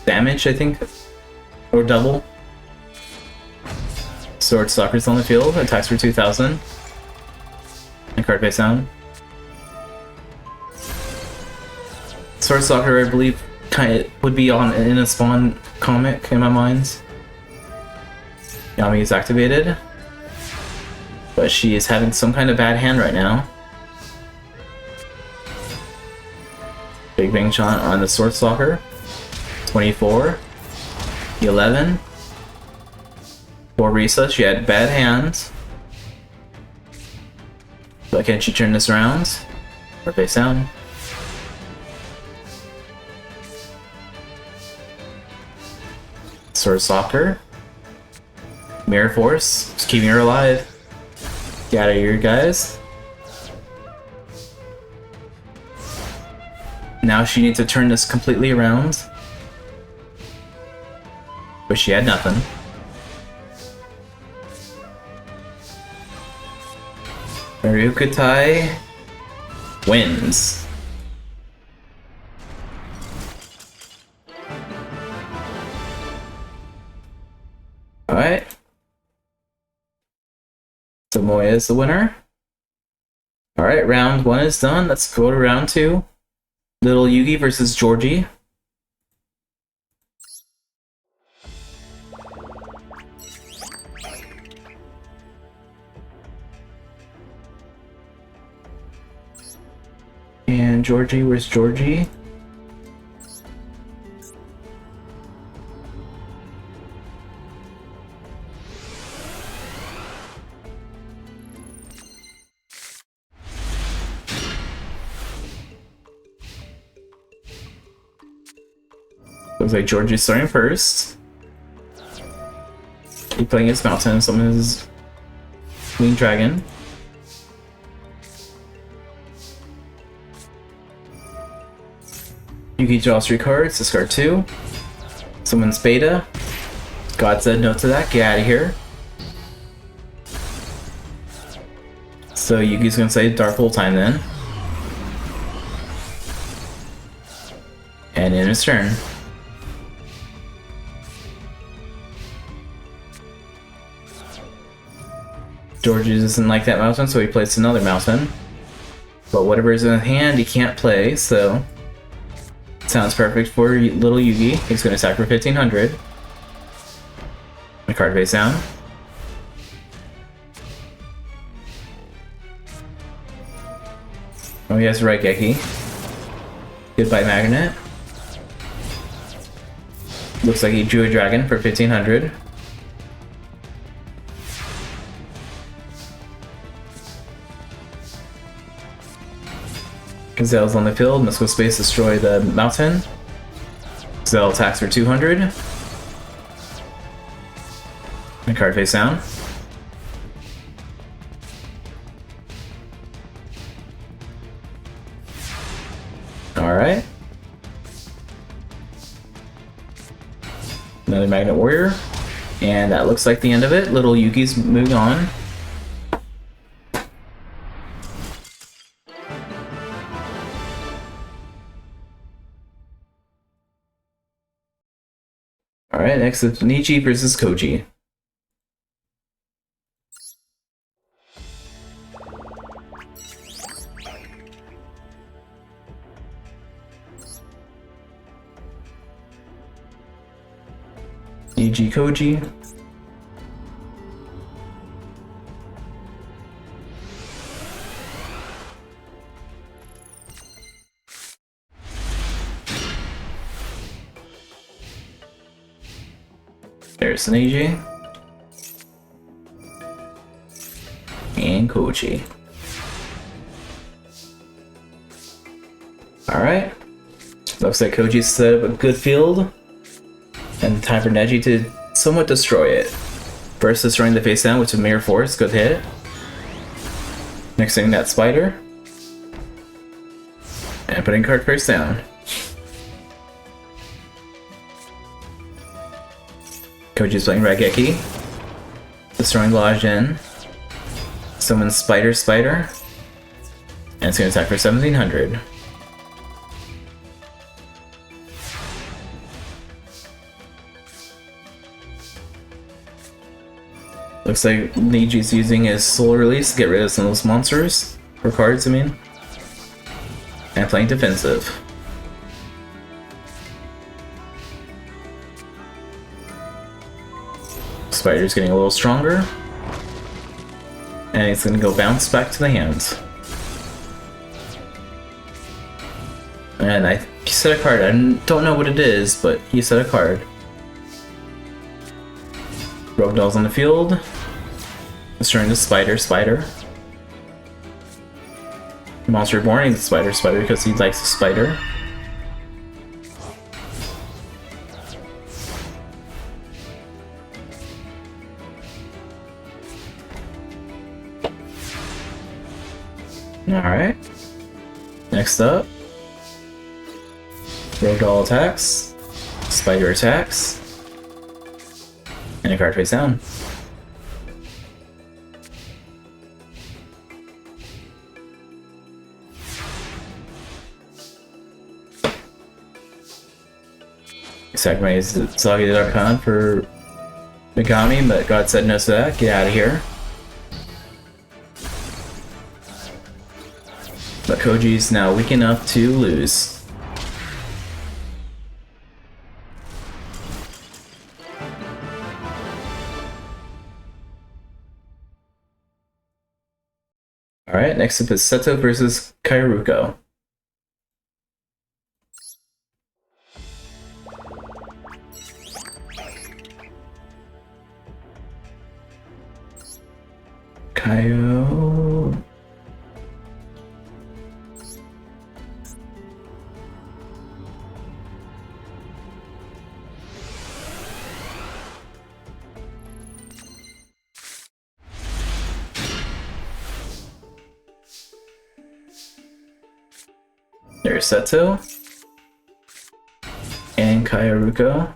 damage, I think. Or double. Sword Stalker's on the field, attacks for 2,000. And card face down. Sword Stalker, I believe, kind of would be on in a Spawn comic in my mind. Yami is activated, but she is having some kind of bad hand right now. Big Bang Shot on the Sword Stalker. 24. 11. For Risa, she had bad hands. But can she turn this around? Or face down? Sword Stalker. Mirror Force, just keeping her alive. Get out of here, guys. Now she needs to turn this completely around. But she had nothing. Ryukutai wins. Alright. Tomoya is the winner. Alright, round 1 is done. Let's go to round 2. Little Yugi versus Georgie. And Georgie, where's Georgie? Looks like Georgie's starting first. He's playing his mountain, summon his Winged Dragon. Yugi draws 3 cards, discard 2. Summons Beta. God said no to that, get out of here. So Yugi's gonna say Dark whole time then. And in his turn. Georgie doesn't like that mountain, so he plays another mountain. But whatever is in his hand, he can't play, so... Sounds perfect for little Yugi. He's going to attack for 1,500. The card face down. Oh, he has Raigeki. Goodbye Magnet. Looks like he drew a dragon for 1,500. Gazelle's on the field, must go space destroy the mountain. Gazelle attacks for 200. And card face down. Alright. Another Magnet Warrior. And that looks like the end of it. Little Yugi's moving on. Alright, next is Nichi versus Koji. EG Koji. There's an AJ. And Koji. Alright. Looks like Koji's set up a good field. And time for Neji to somewhat destroy it. First destroying the face down, which is a Mirror Force, good hit. Mixing that spider. And putting card face down. Koji's playing Raigeki. Destroying Lajin. Summon Spider. And it's going to attack for 1700. Looks like Neji's using his soul release to get rid of some of those monsters. Or cards, I mean. And playing defensive. Spider's getting a little stronger. And it's gonna go bounce back to the hands. And he set a card. I don't know what it is, but he set a card. Rogue Doll's on the field. Destroying the spider. Monster Reborn the spider because he likes the spider. Alright. Next up. Rogue Doll attacks. Spider attacks. And a card face down. Sacrifice Sagi the Archon for Megami, but God said no to that. Get out of here. But Koji's now weak enough to lose. Alright, next up is Seto versus Kairuko. Kaio. There's Seto and Kairuko.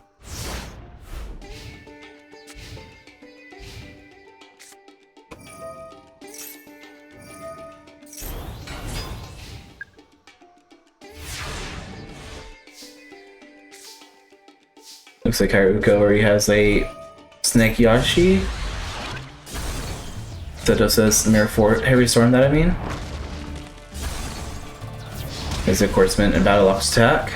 Looks like Kairuko already has a Snake Yashi. Seto says Mirror Fort Heavy Storm, that I mean. There's a Quartzman and Battle Ops attack.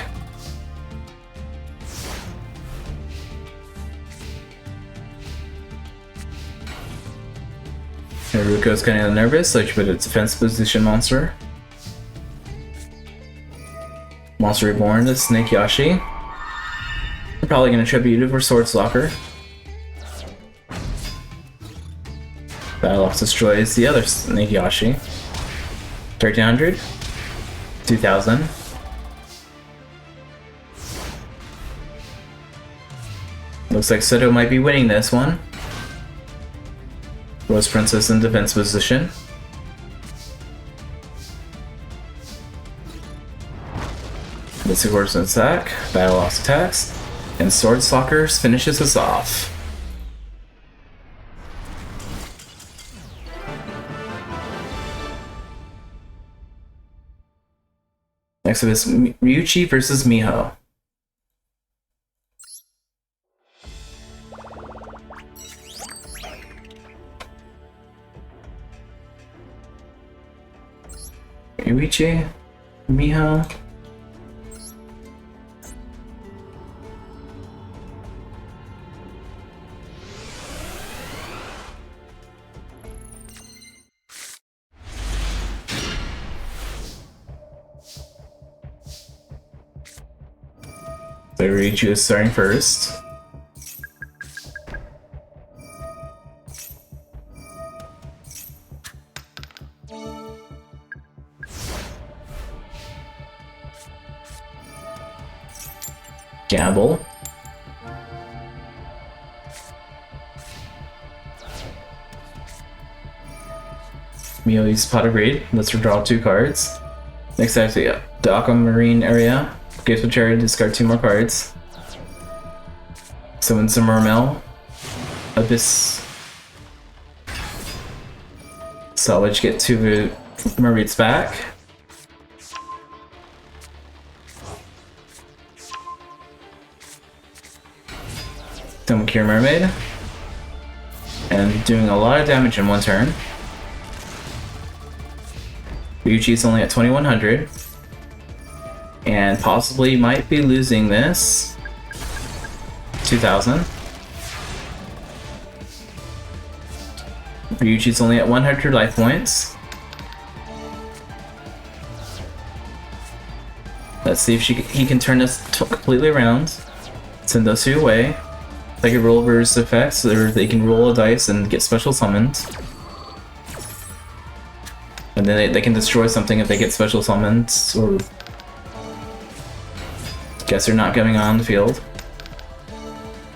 Kairuko's kind of nervous, so she put a defense position monster. Monster Reborn, the Snake Yashi. I'm probably going to tribute it for Sword Stalker. Battle Ops destroys the other Snake Yashi. 1300. 2000. Looks like Seto might be winning this one. Rose Princess in defense position. This of course attack, Battle Ops attacks, and Sword Stalkers finishes us off. Next up is Ryuichi versus Miho. Ryuichi, Miho. So Ryuji is starting first. Gamble. Miyoi's Pot of Greed. Let's redraw 2 cards. Next time, the Aquamarine area. Gates with Cherry, discard 2 more cards. Summon some Mermail. Abyss. Salvage, get 2 mermaids back. Summon Cure Mermaid. And doing a lot of damage in 1 turn. Ryuji's only at 2100. And possibly might be losing this. 2000. Ryuji's only at 100 life points. Let's see if he can turn this completely around. Send those 2 away. They can roll versus effects, or they can roll a dice and get special summons. And then they can destroy something if they get special summons, or... Guess they're not going on the field.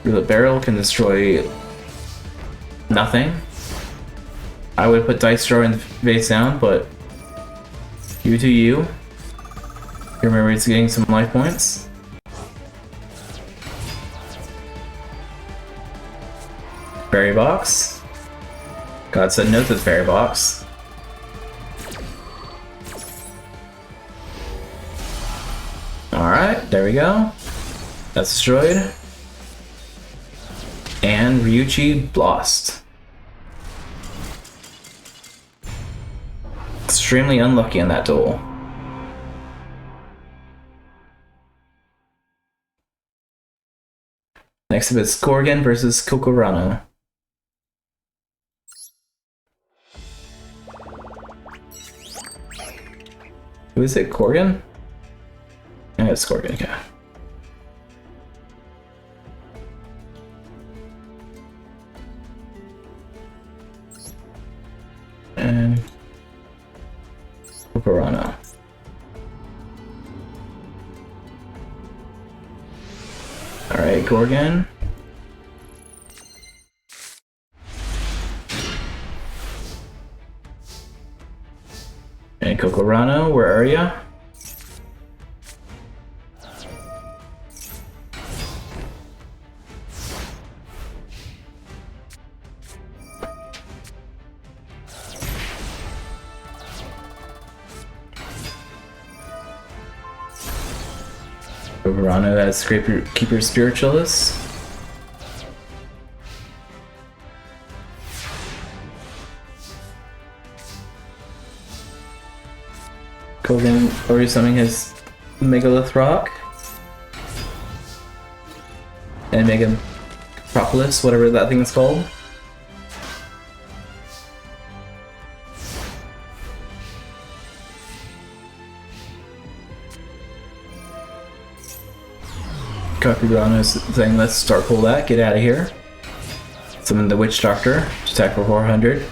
Roulette Barrel can destroy... nothing. I would put Dice Drawer in the face down, but... You do you. Your memory's getting some life points. Fairy Box. God said no to the Fairy Box. Alright, there we go. That's destroyed. And Ryuji lost. Extremely unlucky in that duel. Next up is Gorgon versus Kokorano. Who is it? Gorgon? Yeah, it's Gorgon, okay. And Kokorano. Alright, Gorgon. And Kokorano, where are ya? Kokorano has Keeper Spiritualist. Kogan already summoning his Megalith Rock. And Mega Propolis, whatever that thing is called. Kokorano is saying, let's start pull that, get out of here. Summon the Witch Doctor, attack for 400.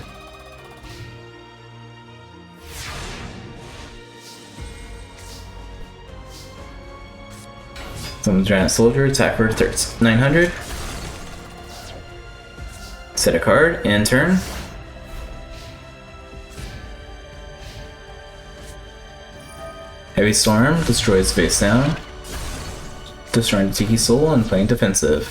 Summon the Giant Soldier, attack for 900. Set a card, end turn. Heavy Storm, destroys face down. Destroying the Tiki Soul and playing defensive.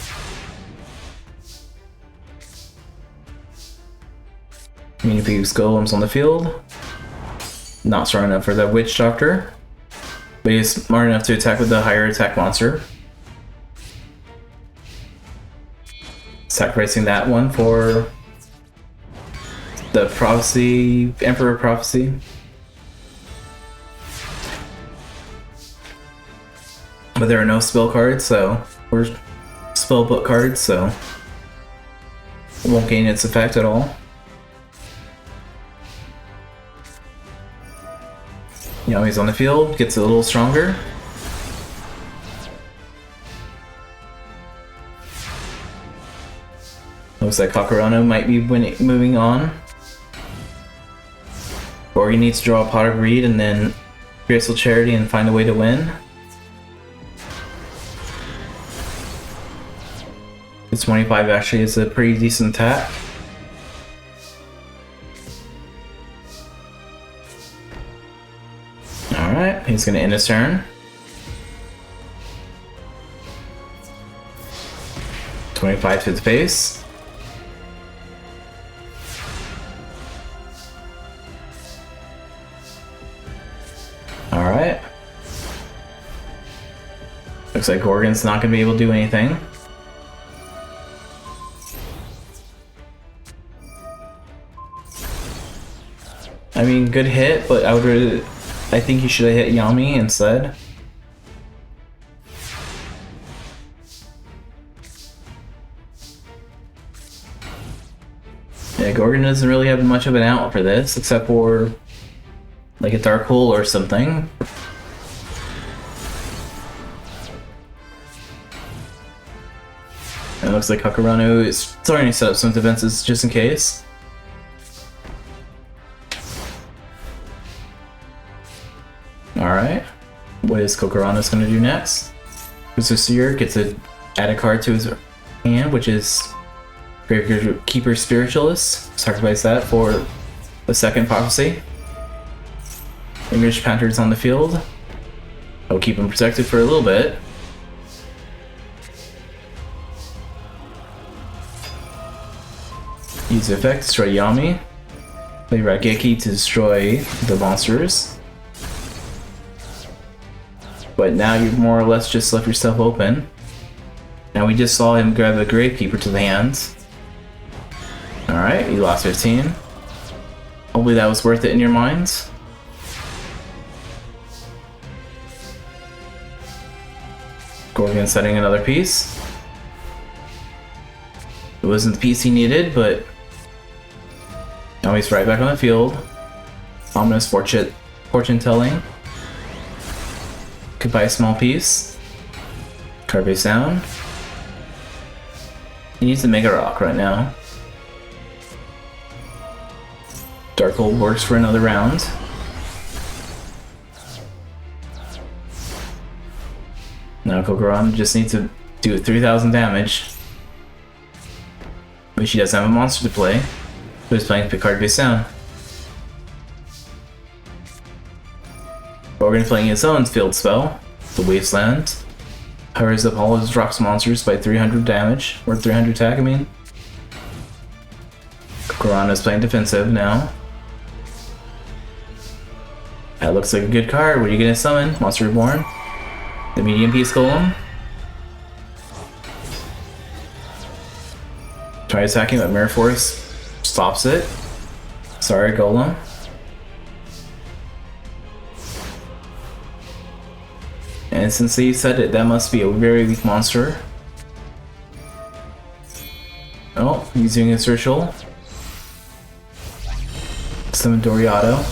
Mini Peeves Golems on the field. Not strong enough for the Witch Doctor, but he's smart enough to attack with the higher attack monster. Sacrificing that one for the Prophecy, Emperor Prophecy. But there are no spell cards, or spell book cards, so it won't gain its effect at all. You know, he's on the field, gets a little stronger. Looks like Kakarano might be moving on. Gorgon needs to draw a Pot of Greed and then Graceful Charity and find a way to win. This 25 actually is a pretty decent attack. Alright, he's gonna end his turn. 25 to the face. Alright. Looks like Gorgon's not gonna be able to do anything. I mean, good hit, but I think he should have hit Yami instead. Yeah, Gorgon doesn't really have much of an out for this, except for like a Dark Hole or something. It looks like Kakarano is starting to set up some defenses just in case. Alright, what is Kakarano's gonna do next? Seer gets to add a card to his hand, which is Keeper Spiritualist. Sacrifice that for the second prophecy. English Panther's on the field. I'll keep him protected for a little bit. Use the effect, destroy Yami. Play Raigeki to destroy the monsters. But now you've more or less just left yourself open. Now we just saw him grab a Gravekeeper to the hands. Alright, you lost 15. Hopefully that was worth it in your minds. Gorgon setting another piece. It wasn't the piece he needed, but now he's right back on the field. Ominous fortune telling. Could buy a small piece. Card base down. He needs to Mega Rock right now. Dark Hole works for another round. Now Kakarano just needs to do 3,000 damage. But she doesn't have a monster to play. So he's playing card base down. Gorgon playing his own field spell, the Wasteland. Powers up all his rocks monsters by 300 damage, or 300 attack, I mean. Kakarano's playing defensive now. That looks like a good card. What are you gonna summon? Monster Reborn. The medium piece golem. Try attacking, but Mirror Force stops it. Sorry, golem. And since he said it, that must be a very weak monster. Oh, he's doing his ritual. Summon Doriado.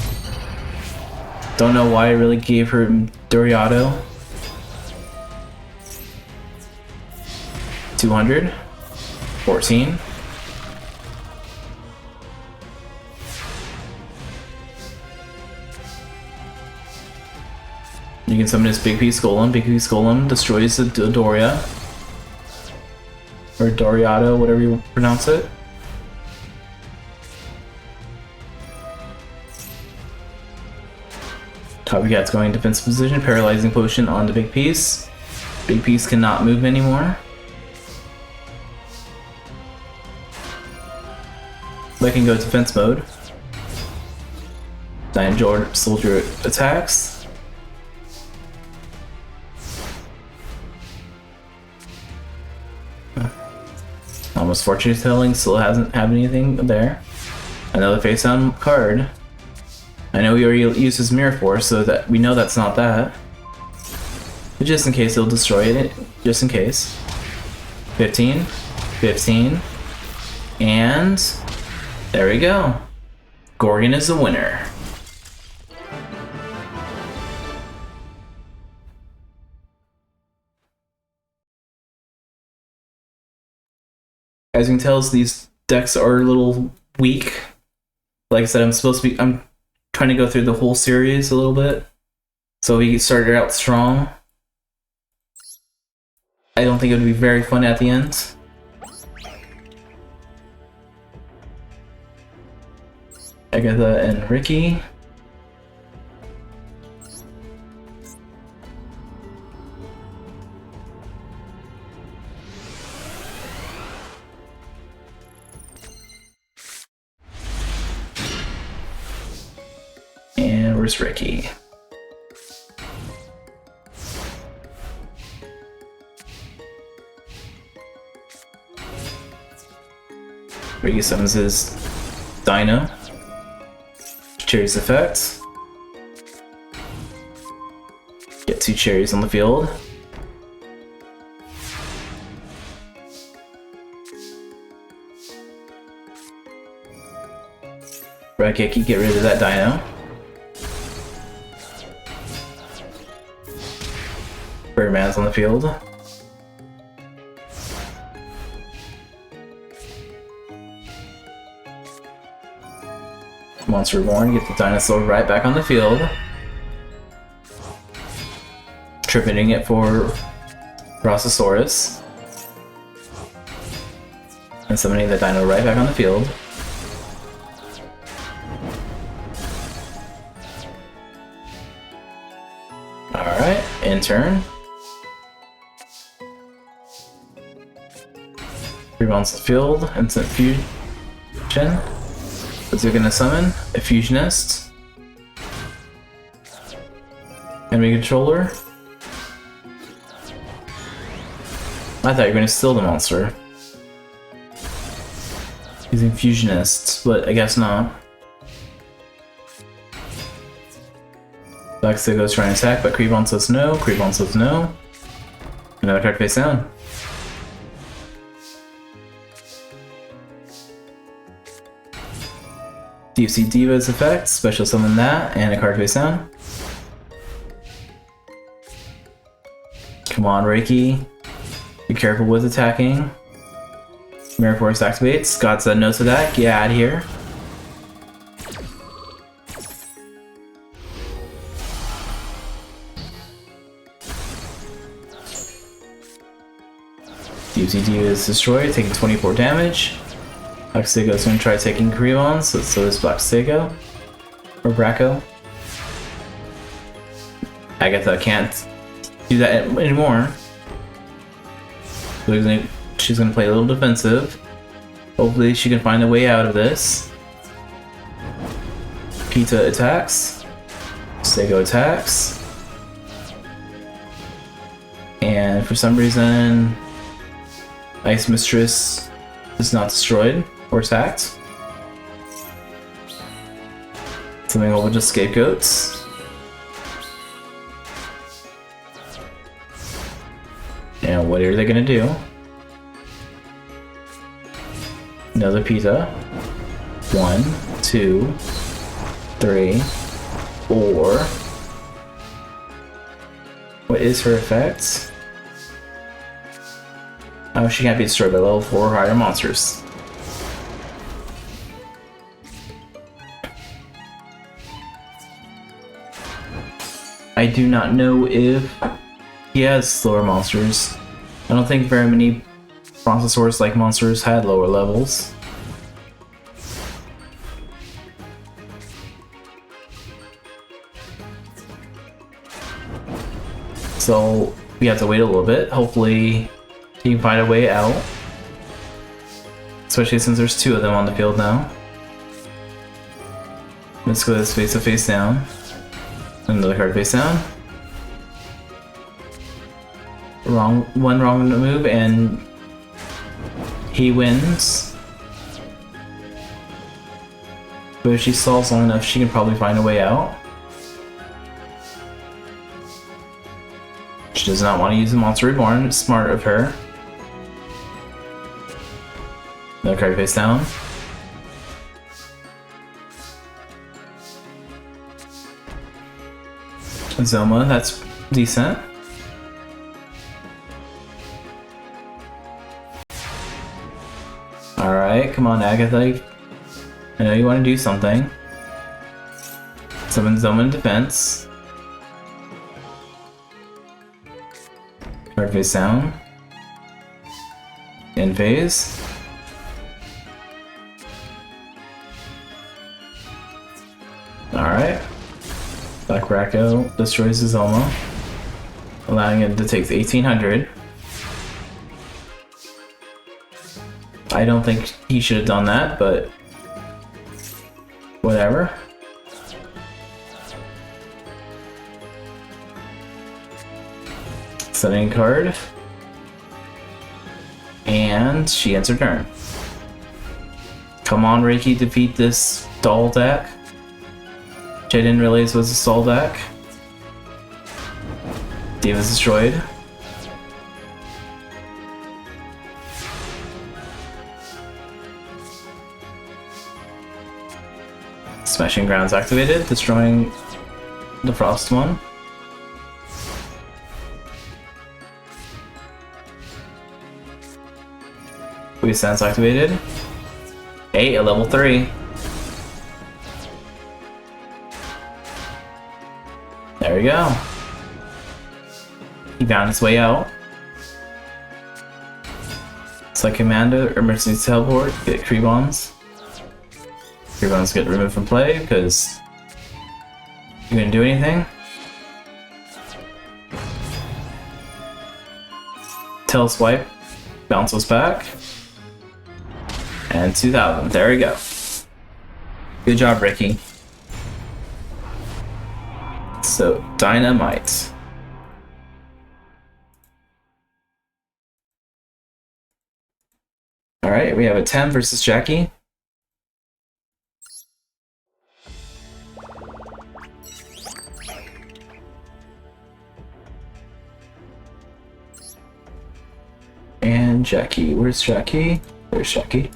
Don't know why I really gave her Doriado. 200. 14. You can summon this Big Piece Golem. Big Piece Golem destroys the Doria. Or Doriado, whatever you pronounce it. Copycat's going defensive position, paralyzing potion on the Big Piece. Big Piece cannot move anymore. They can go defense mode. Giant Soldier attacks. Almost Fortune Telling still hasn't have anything there. Another face down card. I know he already uses Mirror Force, so that we know that's not that. But just in case, he'll destroy it. Just in case. 15. 15. And there we go. Gorgon is the winner. As you can tell, these decks are a little weak. Like I said, I'm trying to go through the whole series a little bit. So we started out strong. I don't think it would be very fun at the end. Agatha and Ricky. And where's Ricky? Ricky summons his Dino. Cherry's effect. Get 2 cherries on the field. Raigeki, get rid of that Dino. Birdman's on the field. Monster Reborn, get the dinosaur right back on the field. Tripling it for Brachiosaurus. And summoning the dino right back on the field. Alright, in turn. 3 monsters on the field, instant fusion. What's it gonna summon? A Fusionist. Enemy controller. I thought you were gonna steal the monster. Using Fusionists, but I guess not. Black Sego's trying to attack, but Creepon says no. Creepon says no. Another card face down. Deep Sea Diva's effect, special summon that, and a card face down. Come on, Reiki. Be careful with attacking. Mirror Force activates. God said no to that. Get out of here. Deep Sea Diva is destroyed, taking 24 damage. Black Sego's gonna try taking Creon, so is Black Sego. Or Braco. Agatha can't do that anymore. So she's gonna play a little defensive. Hopefully she can find a way out of this. Pita attacks. Sego attacks. And for some reason, Ice Mistress is not destroyed or attacked. Something a whole bunch of scapegoats. And what are they gonna do? Another Pita. 1, 2, 3, 4. What is her effect? Oh, she can't be destroyed by level 4 or higher monsters. I do not know if he has slower monsters. I don't think very many Brontosaurus-like monsters had lower levels. So we have to wait a little bit. Hopefully he can find a way out. Especially since there's 2 of them on the field now. Let's go this face down. Another card face down. One wrong move and he wins. But if she stalls long enough, she can probably find a way out. She does not want to use the Monster Reborn. It's smart of her. Another card face down. Zoma, that's decent. Alright. Alright, come on, Agatha. I know you want to do something. Summon Zoma in defense. Card face down. In phase. Alright. Black Racco destroys his Zoma, allowing him to take 1800. I don't think he should have done that, but whatever. Setting card. And she ends her turn. Come on, Reiki, defeat this doll deck. Which I didn't realize was a stall deck. Diva's destroyed. Smashing Grounds activated, destroying the Frost one. Sense activated. A level 3. There we go. He found his way out. It's like Commander, Emergency Teleport, get Kree Bombs. Kree Bombs get removed from play because you didn't do anything. Tail Swipe, bounces back. And 2000, there we go. Good job, Ricky. So, Dynamite. Alright, we have Atem versus Jackie. And Jackie, where's Jackie? There's Jackie.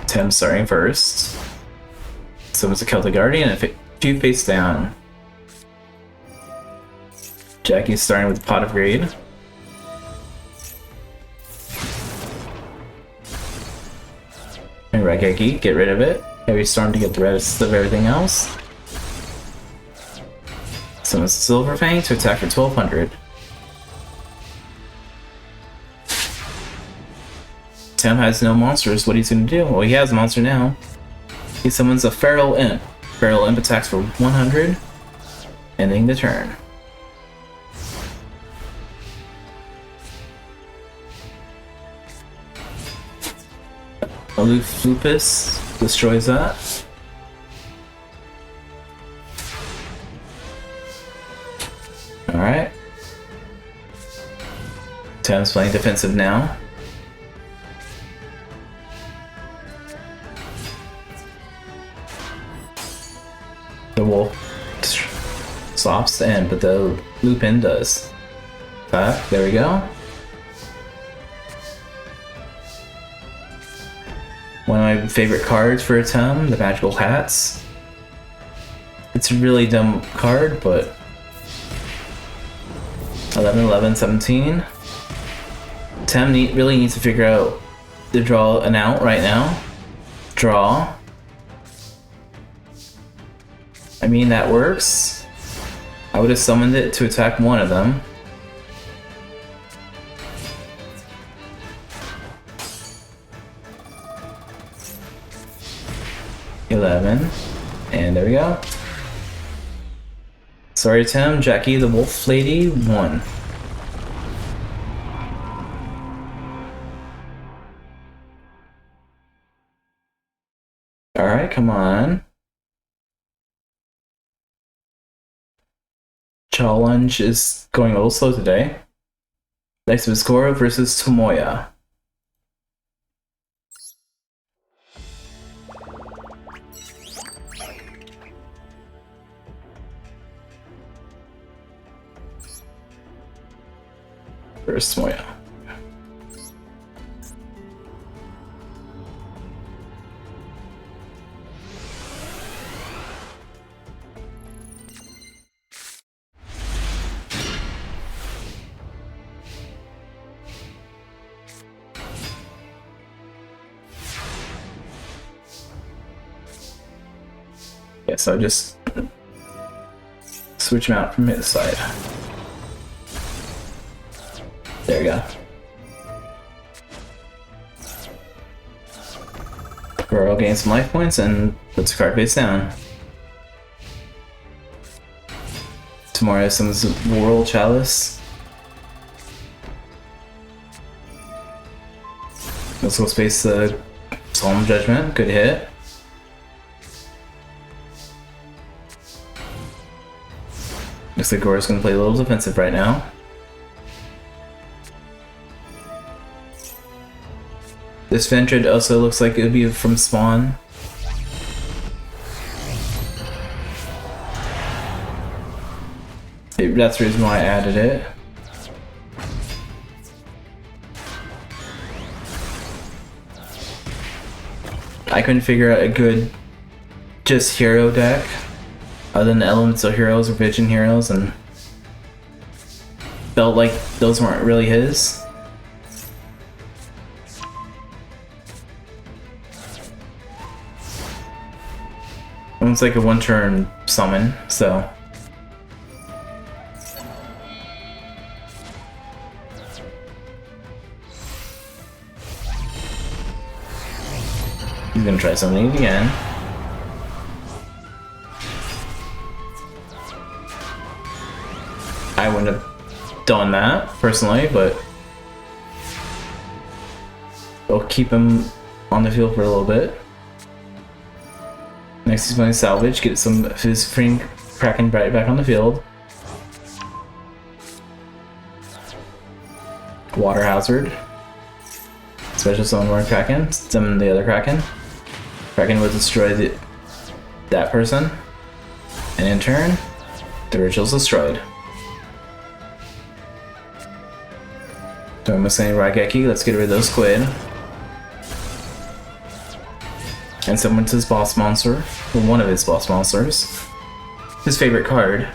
Tim starting first. Someone's a Celtic Guardian and a few face down. Jackie's starting with Pot of Greed. And Regeki, get rid of it. Heavy Storm to get the rest of everything else. Someone's Silver Fang to attack for 1200. Tim has no monsters, what he's gonna do? Well, he has a monster now. He summons a Feral Imp. Feral Imp attacks for 100, ending the turn. Aloof Lupus destroys that. Alright. Tim's playing defensive now. The wolf stops and but the Lupin does. Back, there we go. One of my favorite cards for Atem, the Magical Hats. It's a really dumb card, but 11, 11, 17. Atem really needs to figure out to draw an out right now. Draw. I mean, that works. I would have summoned it to attack one of them. And there we go. Sorry, Tim. Jackie the Wolf Lady won. Alright, come on. Challenge is going a little slow today. Next is Goro versus Tomoya. First Tomoya. Okay, so just switch them out from his side. There you go. Goro gains some life points and puts the card face down. Tomorrow summons World Chalice. Let's go space the Solemn Judgment. Good hit. Looks like Goro's gonna play a little defensive right now. This Ventrid also looks like it would be from Spawn. That's the reason why I added it. I couldn't figure out a good just hero deck other than elemental heroes or vision heroes, and felt like those weren't really his. It's like a one-turn summon, so he's gonna try summoning it again. I wouldn't have done that personally, but we'll keep him on the field for a little bit. Next he's going to salvage, get some of his friend Kraken right back on the field. Water Hazard. Special summon more Kraken, summon the other Kraken. Kraken will destroy that person. And in turn, the ritual's destroyed. Don't miss any Raigeki, let's get rid of those squid. And summons his boss monster, or one of his boss monsters. His favorite card.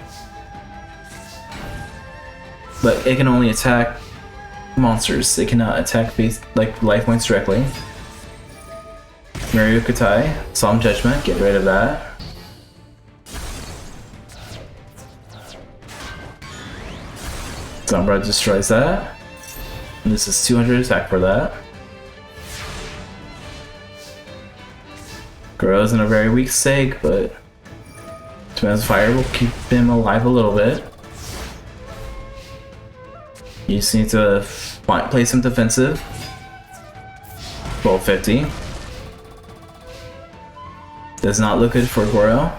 But it can only attack monsters, it cannot attack like life points directly. Ryukutai, Solemn Judgment, get rid of that. Sombra destroys that. And this is 200 attack for that. Goro's in a very weak state, but Toma's Fire will keep him alive a little bit. You just need to play some defensive. 1250. Does not look good for Goro.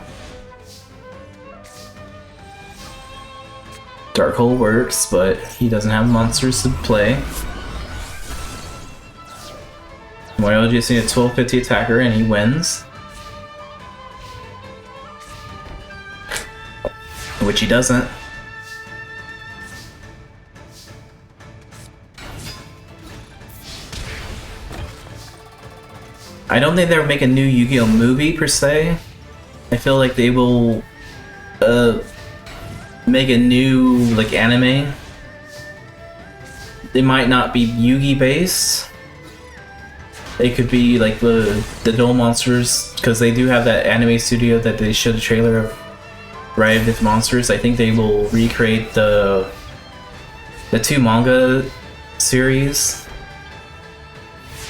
Dark Hole works, but he doesn't have monsters to play. Moyo just needs a 1250 attacker and he wins. Which he doesn't. I don't think they'll make a new Yu-Gi-Oh movie per se. I feel like they will make a new like anime. It might not be Yugi based. It could be like the Duel Monsters, because they do have that anime studio that they showed a trailer of Riot of Monsters. I think they will recreate the two manga series,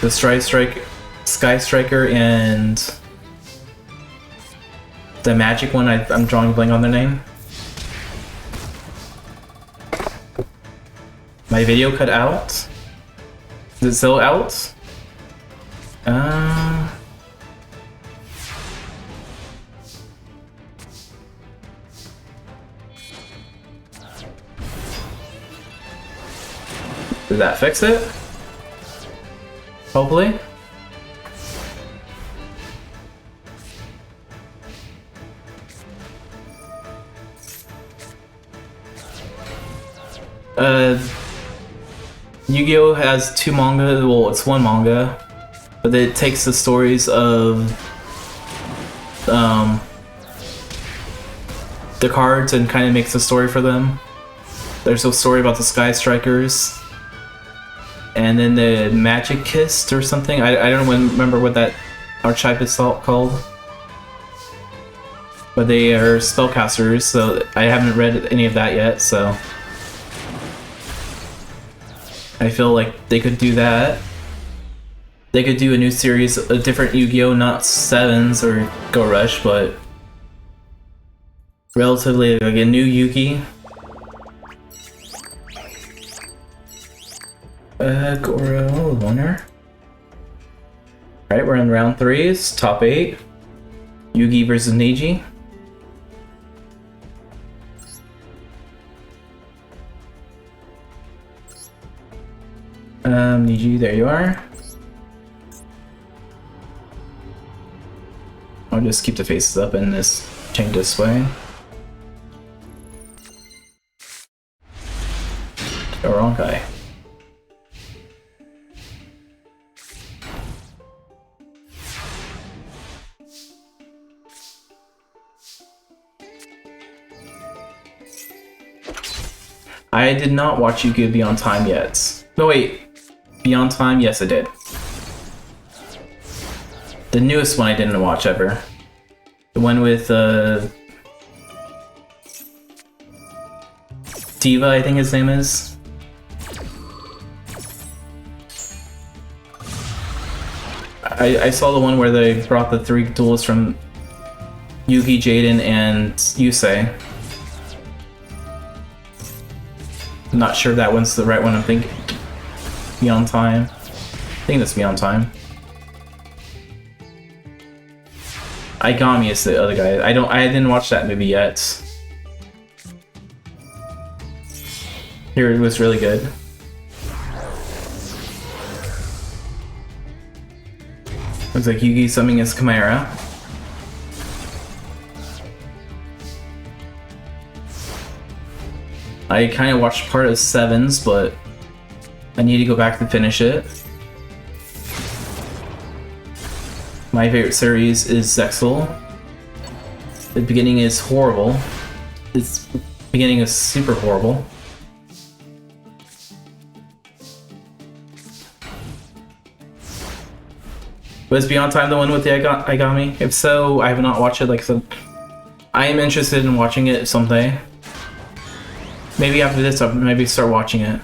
the Sky Striker and the Magic one. I'm drawing a blank on their name. My video cut out. Is it still out? Did that fix it? Hopefully. Yu-Gi-Oh has two manga, well it's one manga, but it takes the stories of the cards and kind of makes a story for them. There's a story about the Sky Strikers, and then the Magic Kissed or something. I don't remember what that archetype is called. but they are spellcasters, so I haven't read any of that yet, so I feel like they could do that. They could do a new series, a different Yu-Gi-Oh, not 7s or Go Rush, but relatively like a new Yugi. Goro winner. Alright, we're in round 3's top 8. Yugi versus Neji. Neji, there you are. I'll just keep the faces up and this change display. The wrong guy. I did not watch Yugi Beyond Time yet. No wait, Beyond Time? Yes I did. The newest one I didn't watch ever. The one with Diva, I think his name is. I saw the one where they brought the 3 duelists from Yugi, Jaden, and Yusei. I'm not sure that one's the right one I'm thinking. Beyond Time. I think that's Beyond Time. Aigami is the other guy. I didn't watch that movie yet. Here it was really good. Looks like Yugi summoning his Chimera. I kind of watched part of 7's, but I need to go back to finish it. My favorite series is Zexal. The beginning is horrible. Its beginning is super horrible. Was Beyond Time the one with the Aigami? If so, I have not watched it. Like I said, I am interested in watching it someday. Maybe after this, I'll maybe start watching it.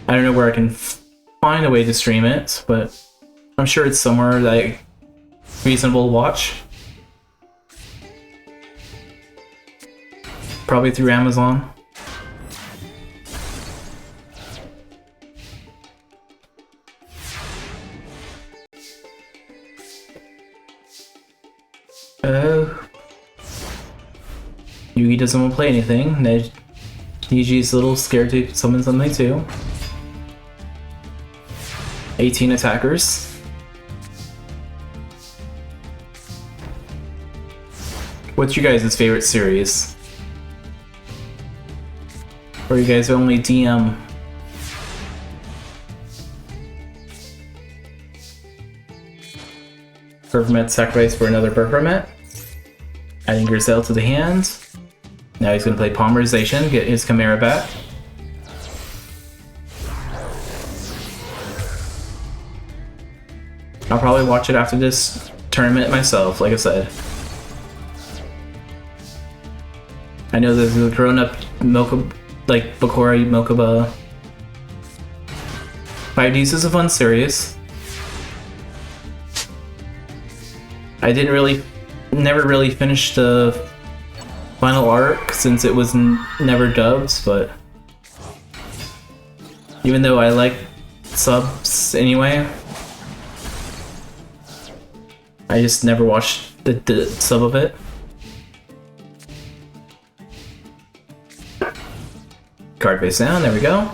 I don't know where I can find a way to stream it, but I'm sure it's somewhere like reasonable to watch. Probably through Amazon. Yugi doesn't want to play anything. Neji's a little scared to summon something too. 18 attackers. What's your guys' favorite series? Or you guys only DM? Performance sacrifice for another Performance. Adding Grizel to the hand. Now he's going to play Polymerization, get his Chimera back. I'll probably watch it after this tournament myself, like I said. I know there's a grown-up Mokuba, like Bakura Mokuba. 5Ds is a fun series. I never really finished the final arc since it was never dubbed, but even though I like subs anyway, I just never watched the sub of it. Card face down, there we go.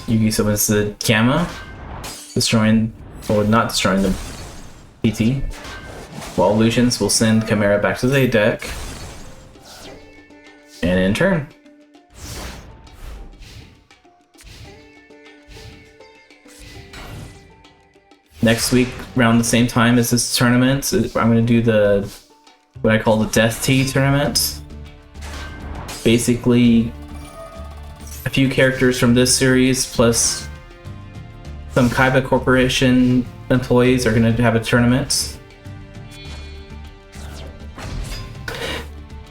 Yugi summons the Gamma, destroying, or not destroying the PT. While illusions will send Chimera back to the deck. And in turn. Next week, around the same time as this tournament, I'm going to do what I call the Death Tea tournament. Basically, a few characters from this series plus Some Kaiba Corporation employees are going to have a tournament.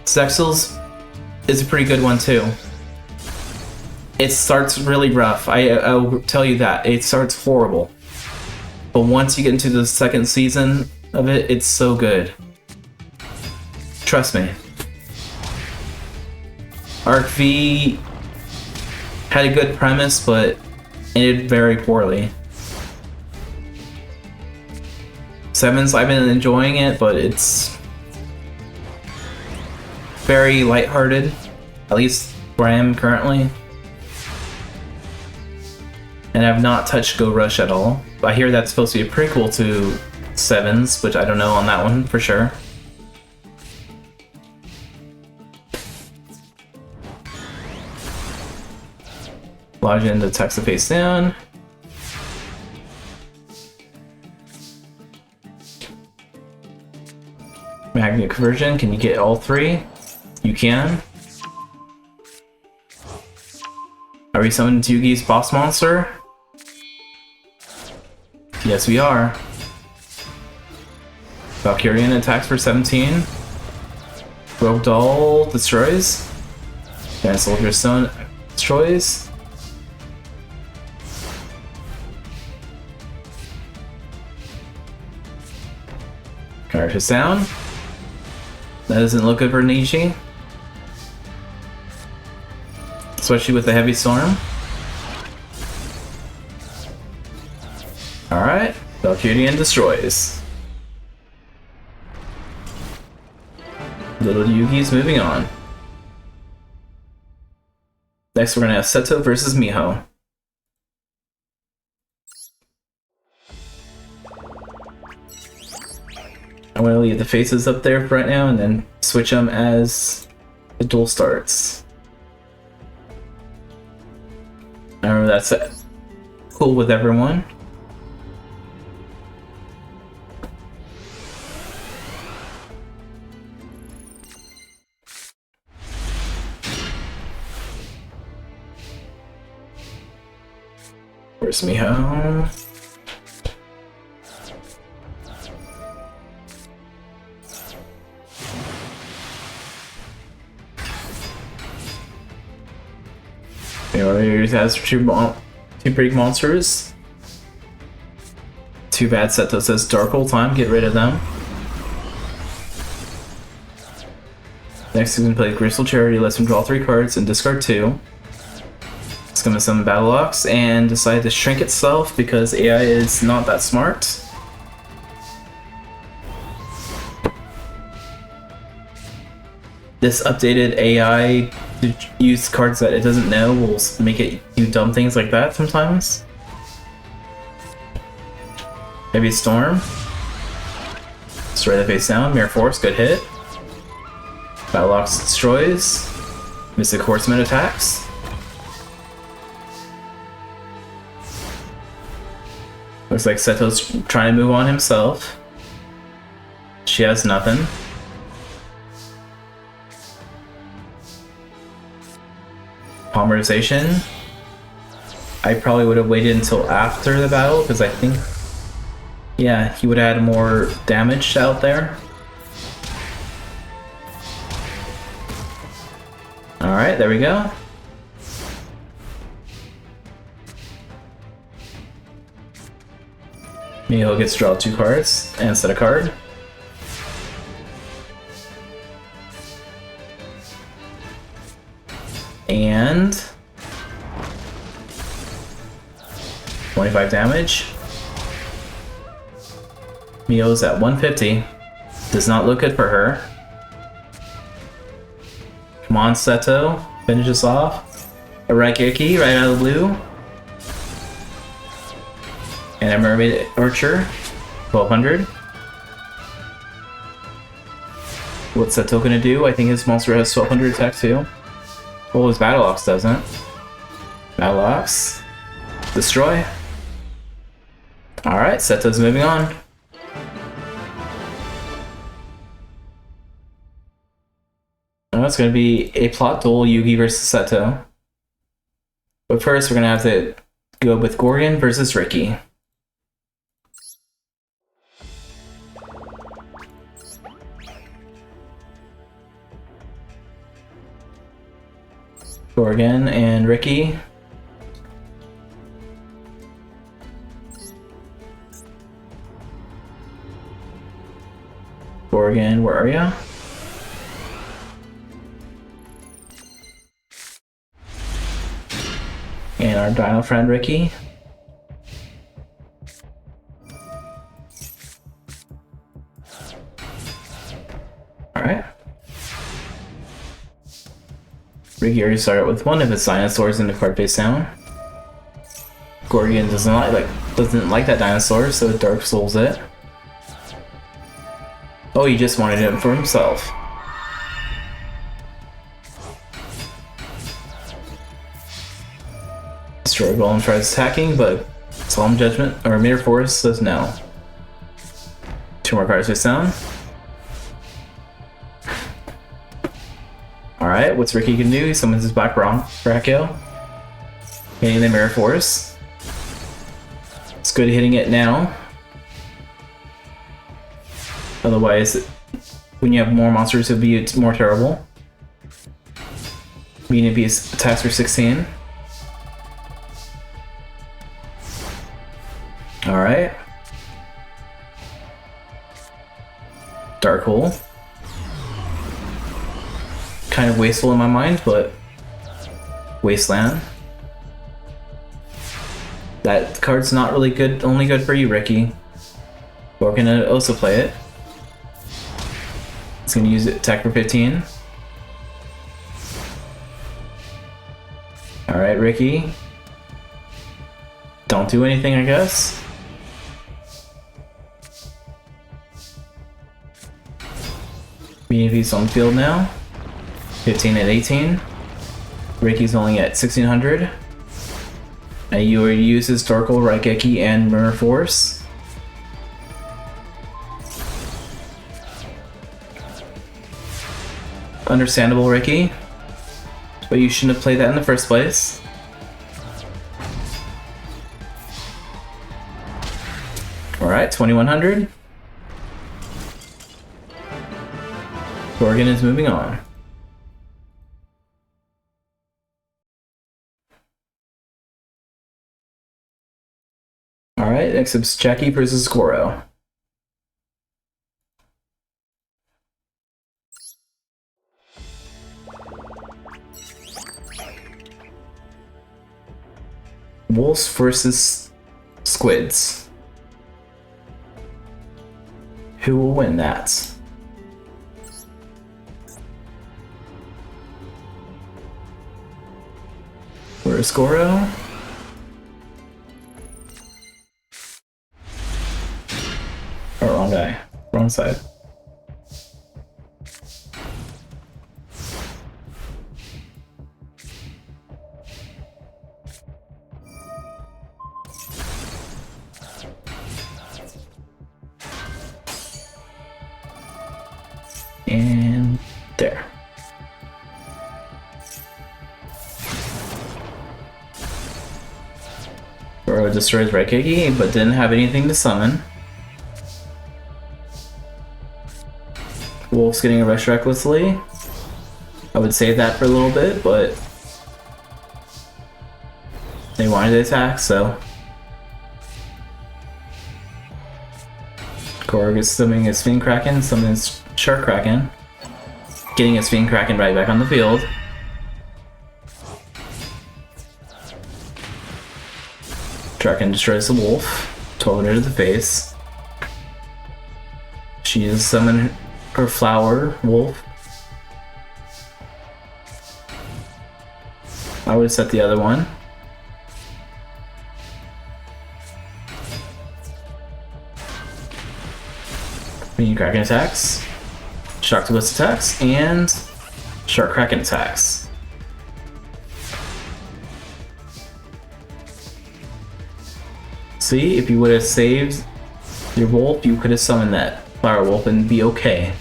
Zexel's is a pretty good one too. It starts really rough. I'll tell you that. It starts horrible. But once you get into the second season of it, it's so good. Trust me. Arc V had a good premise, but ended very poorly. 7's, I've been enjoying it, but it's very lighthearted, at least where I am currently. And I've not touched Go Rush at all. I hear that's supposed to be a prequel to 7's, which I don't know on that one for sure. Lodge into text to face down. Magnet conversion, can you get all three? You can. Are we summoning Yugi's boss monster? Yes, we are. Valkyrian attacks for 17. Rogue Doll destroys. And Soldier Stone destroys. Card is down. That doesn't look good for Nishi. Especially with the heavy storm. Alright, Valkyrian destroys. Little Yugi's moving on. Next we're gonna have Seto versus Miho. I'm gonna leave the faces up there for right now and then switch them as the duel starts. I remember that's cool with everyone. Where's Miho? He has two big monsters. Too bad Seto says Dark Hole time, get rid of them. Next he's gonna play Crystal Charity, lets him draw 3 cards and discard 2. It's gonna summon Battle Ox and decide to shrink itself because AI is not that smart. This updated AI to use cards that it doesn't know will make it do dumb things like that sometimes. Maybe Storm. Destroy the face down. Mirror Force, good hit. Battle Ox destroys. Mystic Horseman attacks. Looks like Seto's trying to move on himself. She has nothing. Polymerization. I probably would have waited until after the battle because I think, yeah, he would have had more damage out there. Alright, there we go. Miho gets to draw 2 cards and set a card. And 25 damage. Miho's at 150. Does not look good for her. Come on, Seto. Finish us off. A Raigeki right out of the blue. And a Mermaid Archer. 1200. What's Seto gonna do? I think his monster has 1200 attack too. Well, his Battle Ox doesn't. Battle Ox. Destroy. Alright, Seto's moving on. Now it's going to be a plot duel, Yugi versus Seto. But first we're going to have to Go with Gorgon versus Ricky. Gorgon and Ricky. Gorgon, where are ya? And our dino friend Ricky. Alright. Ricky already started with one of his dinosaurs in the card face down. Gorgon doesn't like that dinosaur, so it Dark Souls it. Oh, he just wanted it for himself. Destroy Golem tries attacking, but Solemn Judgment or Mirror Force says no. 2 more cards face down. Alright, what's Ricky gonna do? He summons his Black Brachio. Hitting the Mirror Force. It's good hitting it now. Otherwise, when you have more monsters, it'll be more terrible. Medium Beast attacks for 16. Alright. Dark Hole. Kind of wasteful in my mind, but Wasteland. That card's not really good, only good for you, Ricky. We're gonna also play it. It's gonna use it, attack for 15. Alright, Ricky. Don't do anything, I guess. BNV's on field now. 15 and 18. Ricky's only at 1600. And you use Historical, Raigeki, and Mirror Force. Understandable, Ricky. But you shouldn't have played that in the first place. Alright, 2100. Gorgon is moving on. Alright, next up's Jackie versus Goro. Wolves versus squids. Who will win that? Where's Goro? Oh, wrong guy. Wrong side. And there. Goro destroys Raigeki, but didn't have anything to summon. Wolf's getting a rush recklessly. I would save that for a little bit, but they wanted to attack, so Goro is summoning his Fiend Kraken, summoning his Shark Kraken, getting his Fiend Kraken right back on the field. Kraken destroys the wolf, 1200 to the face. She is summoning her flower wolf. I would have set the other one. Fiend Kraken attacks, Sharktopus attacks, and Shark Kraken attacks. See, if you would have saved your wolf, you could have summoned that flower wolf and be okay.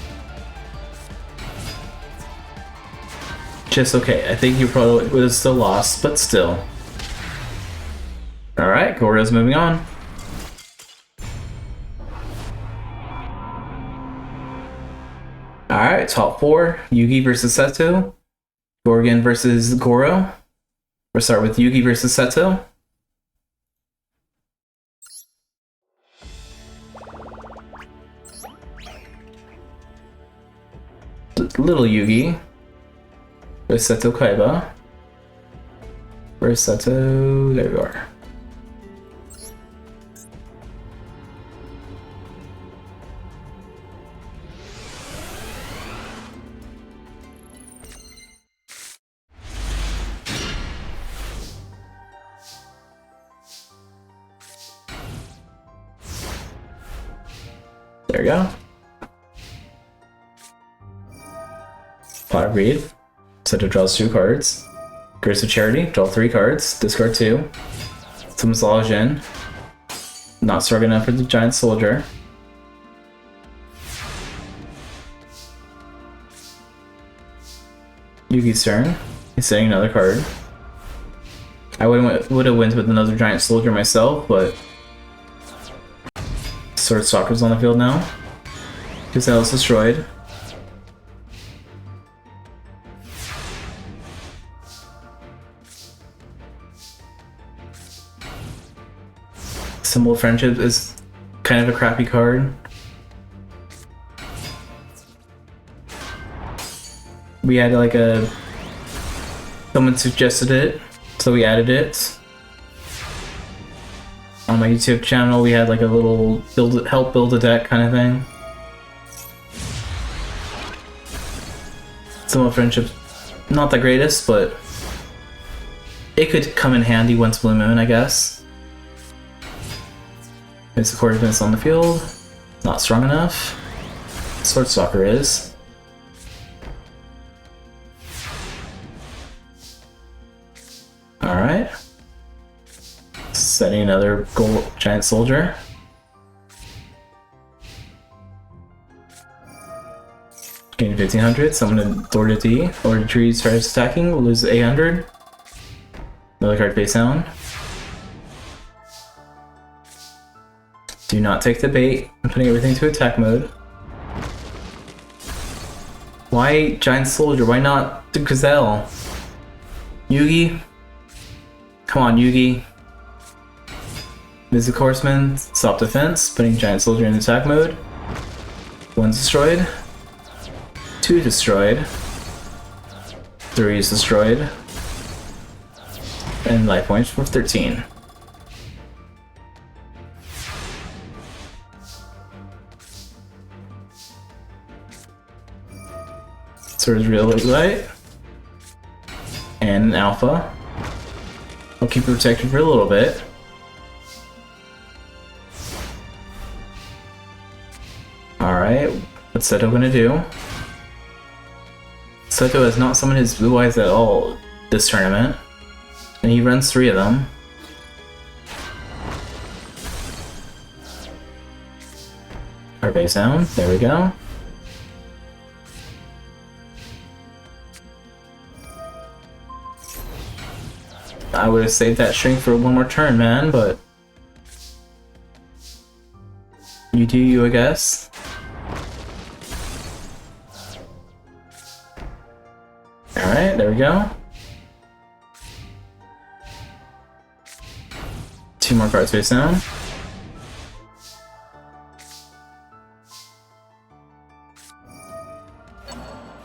Just okay. I think you probably would have still lost, but still. Alright, Goryo's moving on. Alright, top 4. Yugi versus Seto. Gorgon versus Goro. We'll start with Yugi versus Seto. Little Yugi versus Seto Kaiba. Versus Seto... There we are. There we go. Pot of Greed. Seto draws 2 cards. Grace of Charity, draw 3 cards. Discard 2. Summons Jin. Not strong enough for the Giant Soldier. Yugi's turn. He's setting another card. I would have went with another Giant Soldier myself, but Sword Stalker's on the field now. Gazelle's destroyed. Symbol of Friendship is kind of a crappy card. We had like someone suggested it, so we added it. On my YouTube channel, we had like a little help build a deck kind of thing. Symbol of Friendship, not the greatest, but it could come in handy once Blue Moon, I guess. There's the coordinates on the field. Not strong enough. Sword Stalker is. Alright. Setting another gold Giant Soldier. Gain 1500, summon a Lord D. Lord Tree starts attacking, we'll lose 800. Another card face down. Do not take the bait. I'm putting everything to attack mode. Why Giant Soldier? Why not the Gazelle? Yugi? Come on, Yugi. Mystic Horseman, stop defense, putting Giant Soldier in attack mode. 1's destroyed. 2 destroyed. 3 is destroyed. And life points for 13. Sword is real light. And an alpha. I'll keep it protected for a little bit. Alright, what's Seto gonna do? Seto has not summoned his blue eyes at all this tournament. And he runs 3 of them. Our base down, there we go. I would have saved that shrink for one more turn, man, but you do you, I guess. Alright, there we go. 2 more cards face down.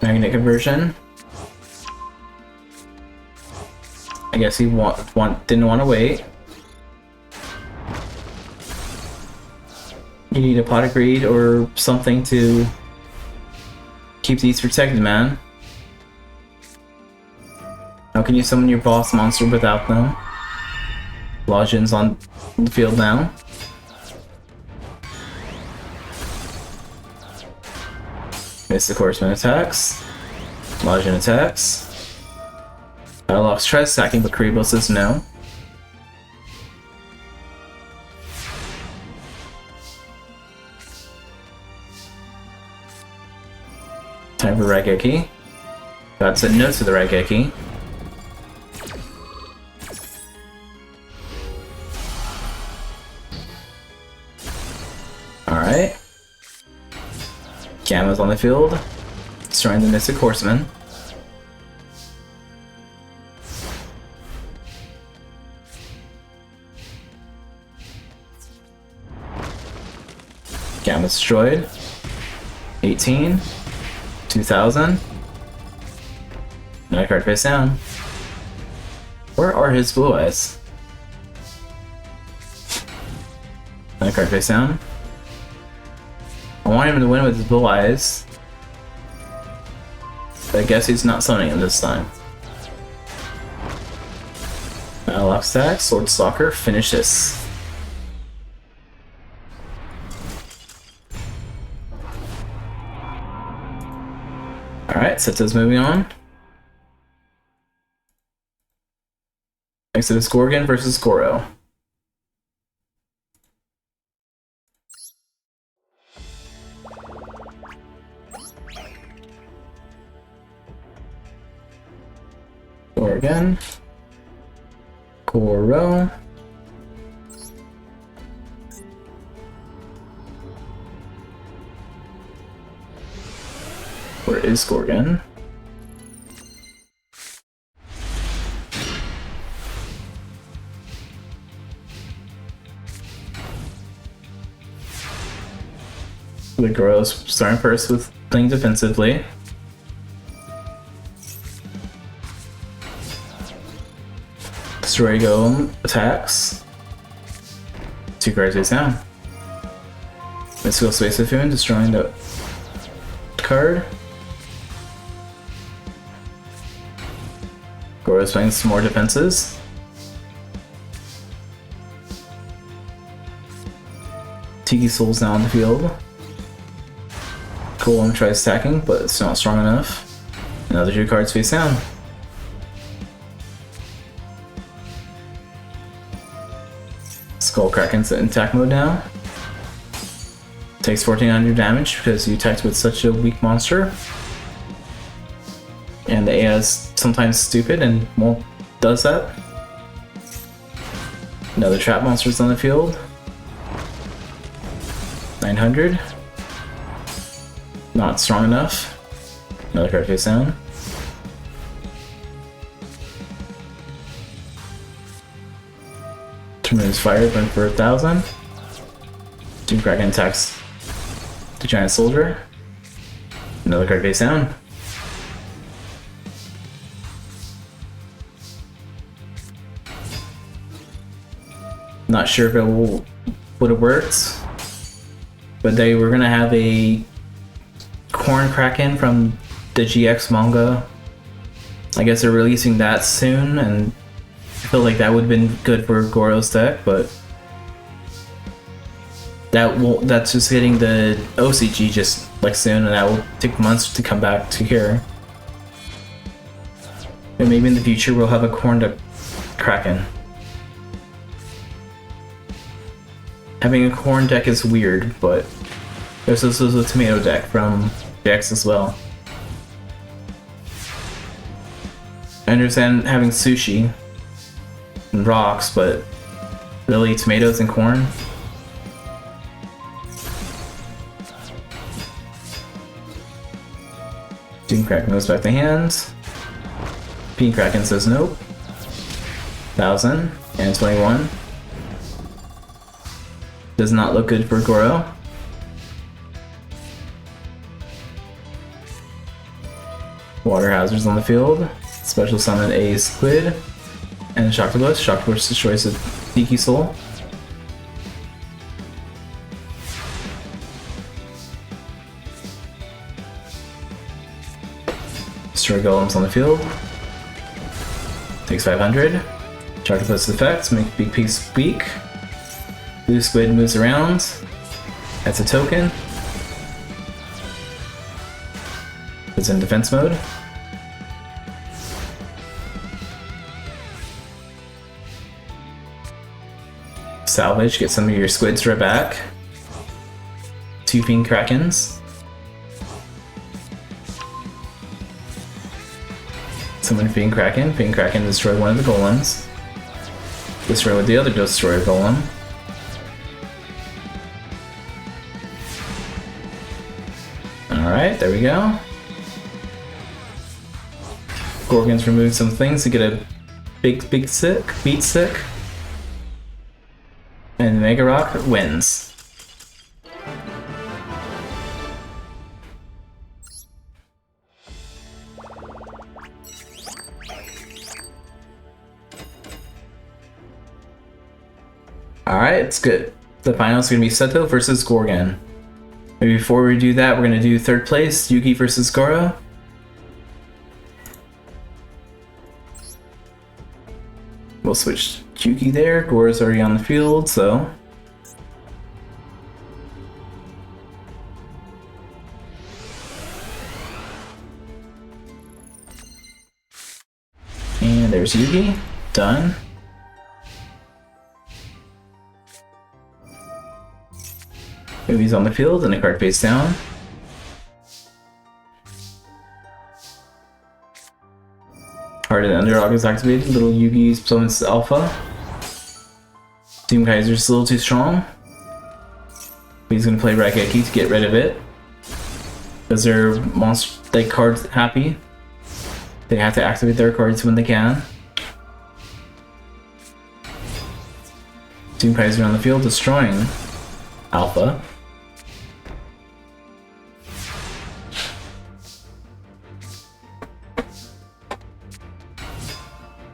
Magnet Conversion. I guess he didn't want to wait. You need a Pot of Greed or something to keep these protected, man. How can you summon your boss monster without them? Lojin's on the field now. Mystic Horseman attacks. Lojin attacks. Battlelocks tries stacking, but Kuribo says no. Time for Raigeki. God said no to the Raigeki. Alright. Gamma's on the field, destroying the Mystic Horseman. Gamma destroyed. 18. 2000. Another card face down. Where are his blue eyes? Another card face down. I want him to win with his blue eyes. But I guess he's not summoning him this time. Lock stack, Sword Stalker, finish this. Alright, Seto's moving on. Next it is Gorgon versus Goro. Gorgon. Goro. Where is Gorgon? The Goro's starting first with playing defensively. YGO attacks. 2 cards face down. Mystical Space Typhoon destroying the card. Goro's playing some more defenses. Tiki Soul's now on the field. Golem tries stacking, but it's not strong enough. Another 2 cards face down. Skull Kraken's in attack mode now. Takes 1400 damage because you attacked with such a weak monster. And the AI is sometimes stupid and won't does that. Another trap monster's on the field. 900. Not strong enough. Another card face down. Removes fire, burn for 1000. Doom Kraken attacks the giant soldier. Another card face down. Not sure if it would have worked, but they were gonna have a Corn Kraken from the GX manga. I guess they're releasing that soon, and I feel like that would have been good for Goro's deck, but that's just hitting the OCG just like soon, and that will take months to come back to here. And maybe in the future we'll have a Corn deck Kraken. Having a Corn deck is weird, but there's also a Tomato deck from GX as well. I understand having sushi and rocks, but really tomatoes and corn? Doom Kraken goes back to hand. Pink Kraken says nope. 1000 and 21. Does not look good for Goro. Water hazards on the field. Special summon a squid. And Shocktopus. Shocktopus destroys the Tiki Soul. Destroy golems on the field. Takes 500. Shocktopus effects make Big Piece weak. Blue Squid moves around. That's a token. It's in defense mode. Salvage, get some of your squids right back. 2 Pink Krakens. Summon Pink Kraken. Pink Kraken destroy one of the golems. Destroy with the other destroyer golem. Alright, there we go. Gorgon's removed some things to get a big beat sick. And Mega Rock wins. Alright, it's good. The final is going to be Seto versus Gorgon. Maybe before we do that, we're going to do third place, Yugi versus Goro. We'll switch Yugi there. Goro's already on the field, so... And there's Yugi. Done. Yugi's on the field and a card face down. Heart of the Underdog is activated. Little Yugi's summons Alpha. Doom Kaiser's a little too strong. He's gonna play Raigeki to get rid of it. Because their monster like cards happy. They have to activate their cards when they can. Doom Kaiser on the field, destroying Alpha.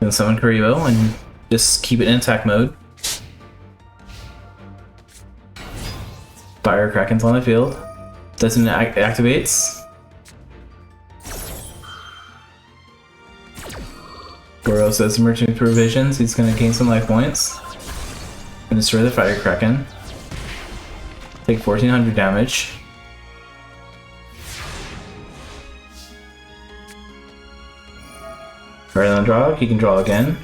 Gonna summon Kuribo and just keep it in attack mode. Fire Kraken's on the field. Doesn't activates. Goro says emerging provisions. He's gonna gain some life points and destroy the Fire Kraken. Take 1400 damage. Harder than Underdog, he can draw again.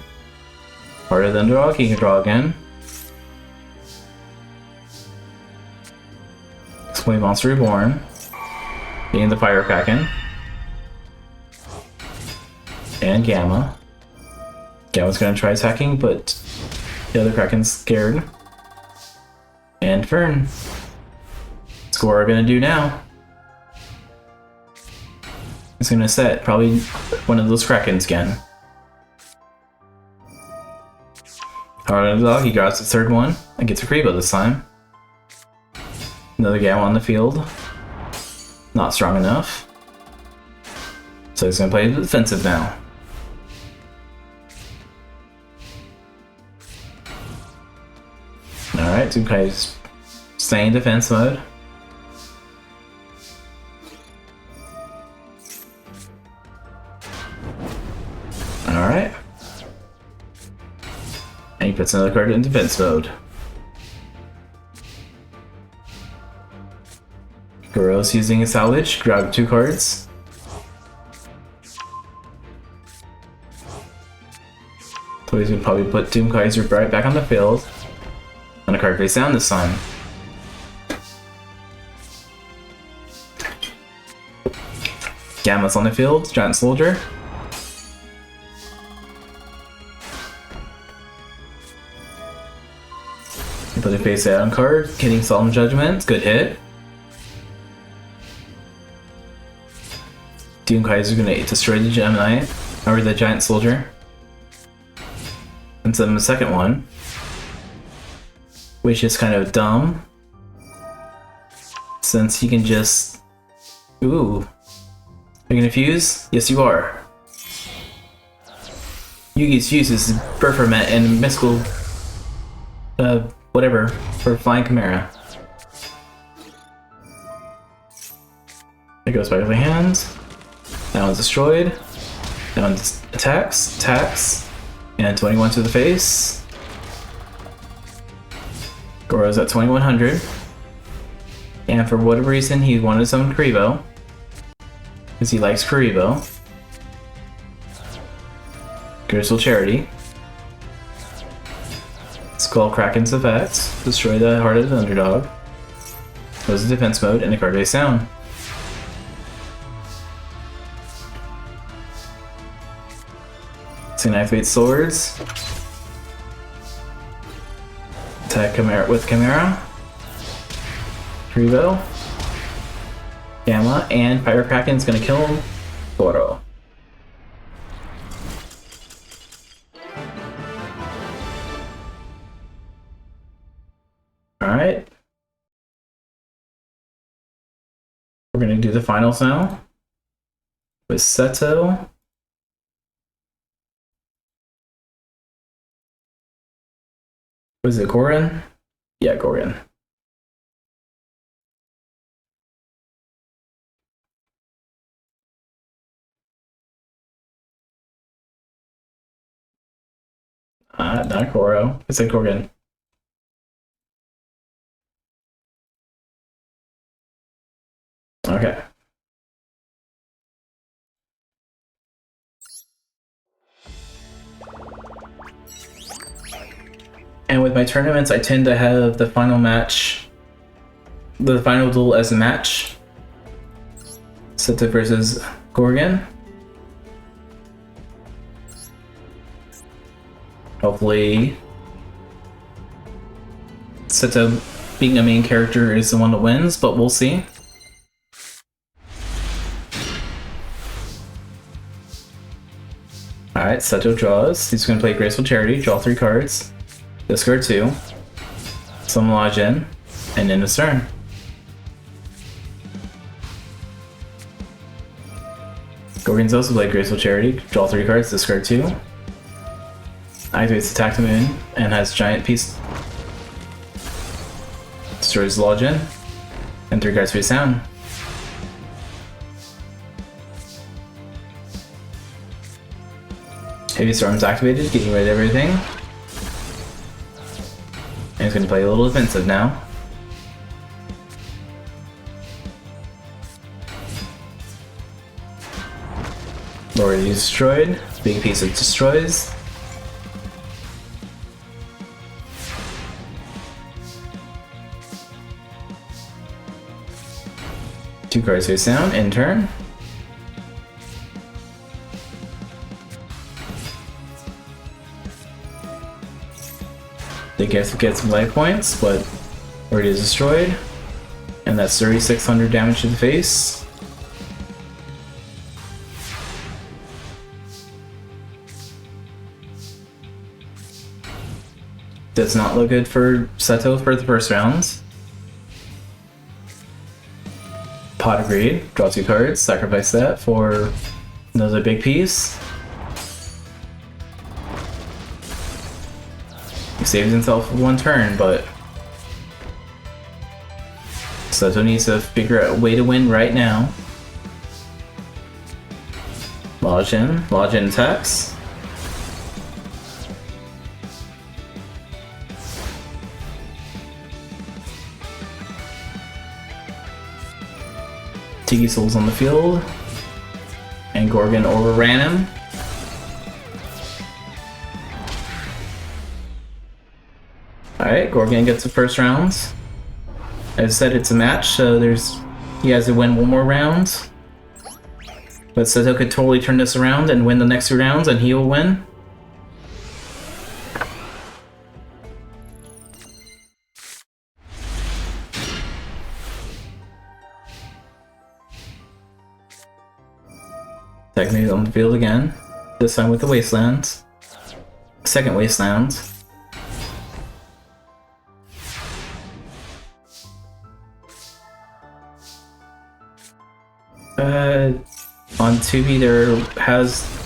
Harder than Underdog, he can draw again. Explain Monster Reborn. Being the Fire Kraken. And Gamma. Gamma's gonna try attacking, but the other Kraken's scared. And Fern. What's Goro gonna do now? He's gonna set probably one of those Krakens again. Hard Underdog, he grabs the third one and gets a Kuribo this time. Another Gamma on the field. Not strong enough. So he's gonna play defensive now. Alright, Tsunkai's staying in defense mode. Alright. And he puts another card in defense mode. Goro's using a salvage, grab 2 cards. So he's gonna probably put Doom Kaiser right back on the field. And a card face down this time. Gamma's on the field, Giant Soldier. Put a face down card, hitting Solemn Judgment, good hit. Doom Kaiser's gonna destroy the Gemini, or the Giant Soldier. And send him a second one. Which is kind of dumb. Since he can just... Ooh. Are you gonna fuse? Yes, you are. Yugi's fuse is Performet and Mystical... whatever, for Flying Chimera. It goes back to the hand. That one's destroyed. That one attacks, and 21 to the face. Goro's at 2100. And for whatever reason, he wanted to summon Kuribo. Because he likes Kuribo. Crystal Charity. Skull Kraken's effect. Destroy the Heart of the Underdog. Goes to defense mode and a card face down. It's gonna activate swords. Attack Chimera with Chimera. Kuribo. Gamma, and Fire Kraken's gonna kill Goro. Alright. We're gonna do the finals now. With Seto. Was it Gorin? Yeah, Gorin. Not Goro. I said Gorin. Okay. And with my tournaments, I tend to have the final match, the final duel as a match. Seto versus Gorgon. Hopefully, Seto being a main character is the one that wins, but we'll see. Alright, Seto draws. He's going to play Graceful Charity, draw 3 cards, discard 2, summon Lodge in, and end his turn. Gorgon's also played Graceful Charity, draw 3 cards, discard 2, activates Attack the Moon, and has Giant Piece. Destroys Lodge in, and 3 cards face down. Heavy Storm's activated, getting rid of everything. And he's going to play a little defensive now. Already destroyed. Big piece of destroys. Two cards face down, end turn. They get some life points, but already is destroyed. And that's 3,600 damage to the face. Does not look good for Seto for the first round. Pot of Greed, draw 2 cards, sacrifice that for another big piece. He saves himself 1 turn, but Seto needs to figure out a way to win right now. Lodge in attacks. Tiki Soul's on the field, and Gorgon overran him. Alright, Gorgon gets the first round. As I said, it's a match, so he has to win 1 more round. But Seto could totally turn this around and win the next 2 rounds, and he'll win. Technically on the field again, this time with the Wasteland. Second Wasteland. On Tubi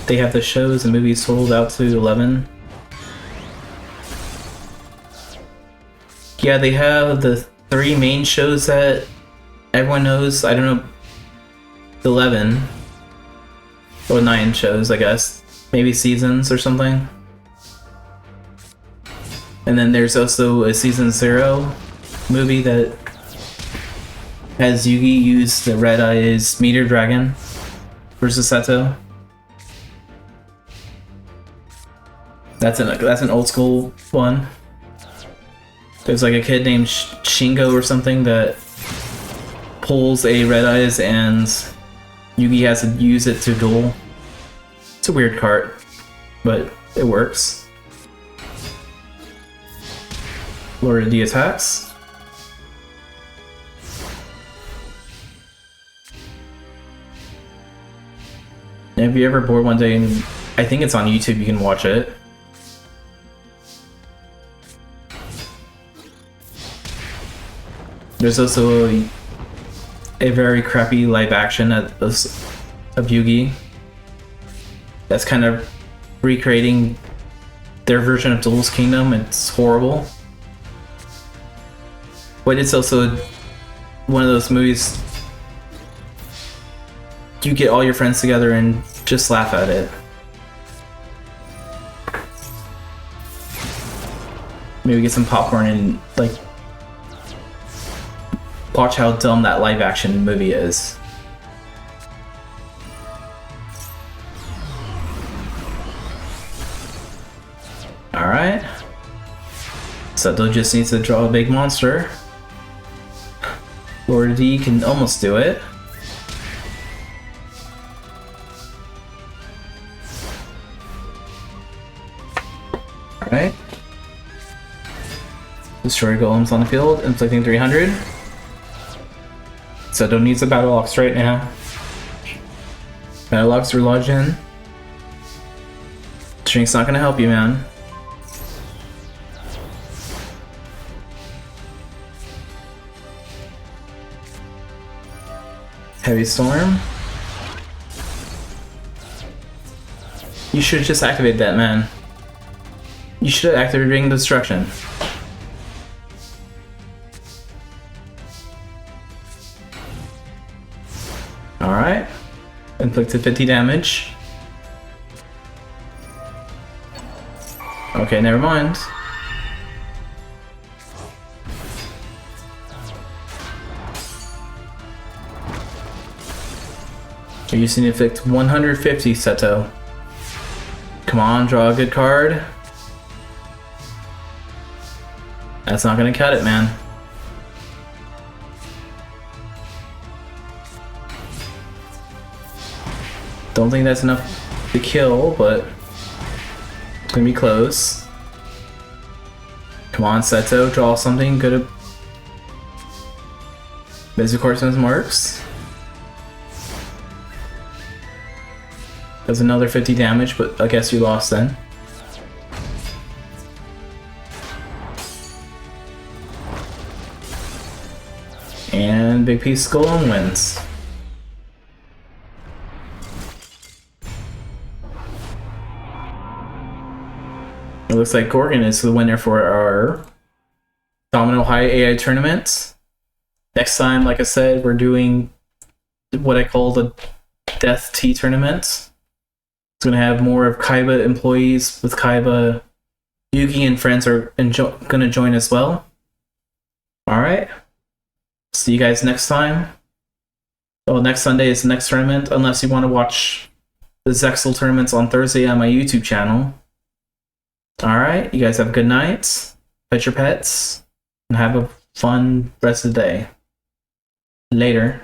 they have the shows and movies sold out to 11. Yeah, they have the 3 main shows that everyone knows. I don't know, 11 or 9 shows, I guess. Maybe seasons or something. And then there's also a season 0 movie that has Yugi use the Red Eyes Meteor Dragon versus Seto. That's an old school one. There's like a kid named Shingo or something that pulls a Red Eyes and Yugi has to use it to duel. It's a weird card, but it works. Lord of the attacks. If you're ever bored one day, and I think it's on YouTube, you can watch it. There's also a very crappy live action of Yugi that's kind of recreating their version of Duelist Kingdom. It's horrible. But it's also one of those movies you get all your friends together and just laugh at it. Maybe get some popcorn and like watch how dumb that live action movie is. Alright. Seto just needs to draw a big monster. Lord D can almost do it. Alright. Destroy golems on the field, inflicting 300. Seto needs a battle ox right now. Battle ox are lodged in. Shrink's not gonna help you, man. Heavy Storm. You should just activate that, man. You should activate Ring of Destruction. Alright. Inflicted 50 damage. Okay, never mind. You're using to inflict 150, Seto. Come on, draw a good card. That's not gonna cut it, man. Don't think that's enough to kill, but it's gonna be close. Come on, Seto, draw something good. Basic Horseman's Marks. Does another 50 damage, but I guess you lost then. And Big Piece Golem wins. It looks like Gorgon is the winner for our Domino High AI tournament. Next time, like I said, we're doing what I call the Death Tea tournament. It's going to have more of Kaiba employees with Kaiba. Yugi and friends are going to join as well. Alright. See you guys next time. Well, next Sunday is the next tournament, unless you want to watch the Zexal tournaments on Thursday on my YouTube channel. Alright, you guys have a good night. Pet your pets. And have a fun rest of the day. Later.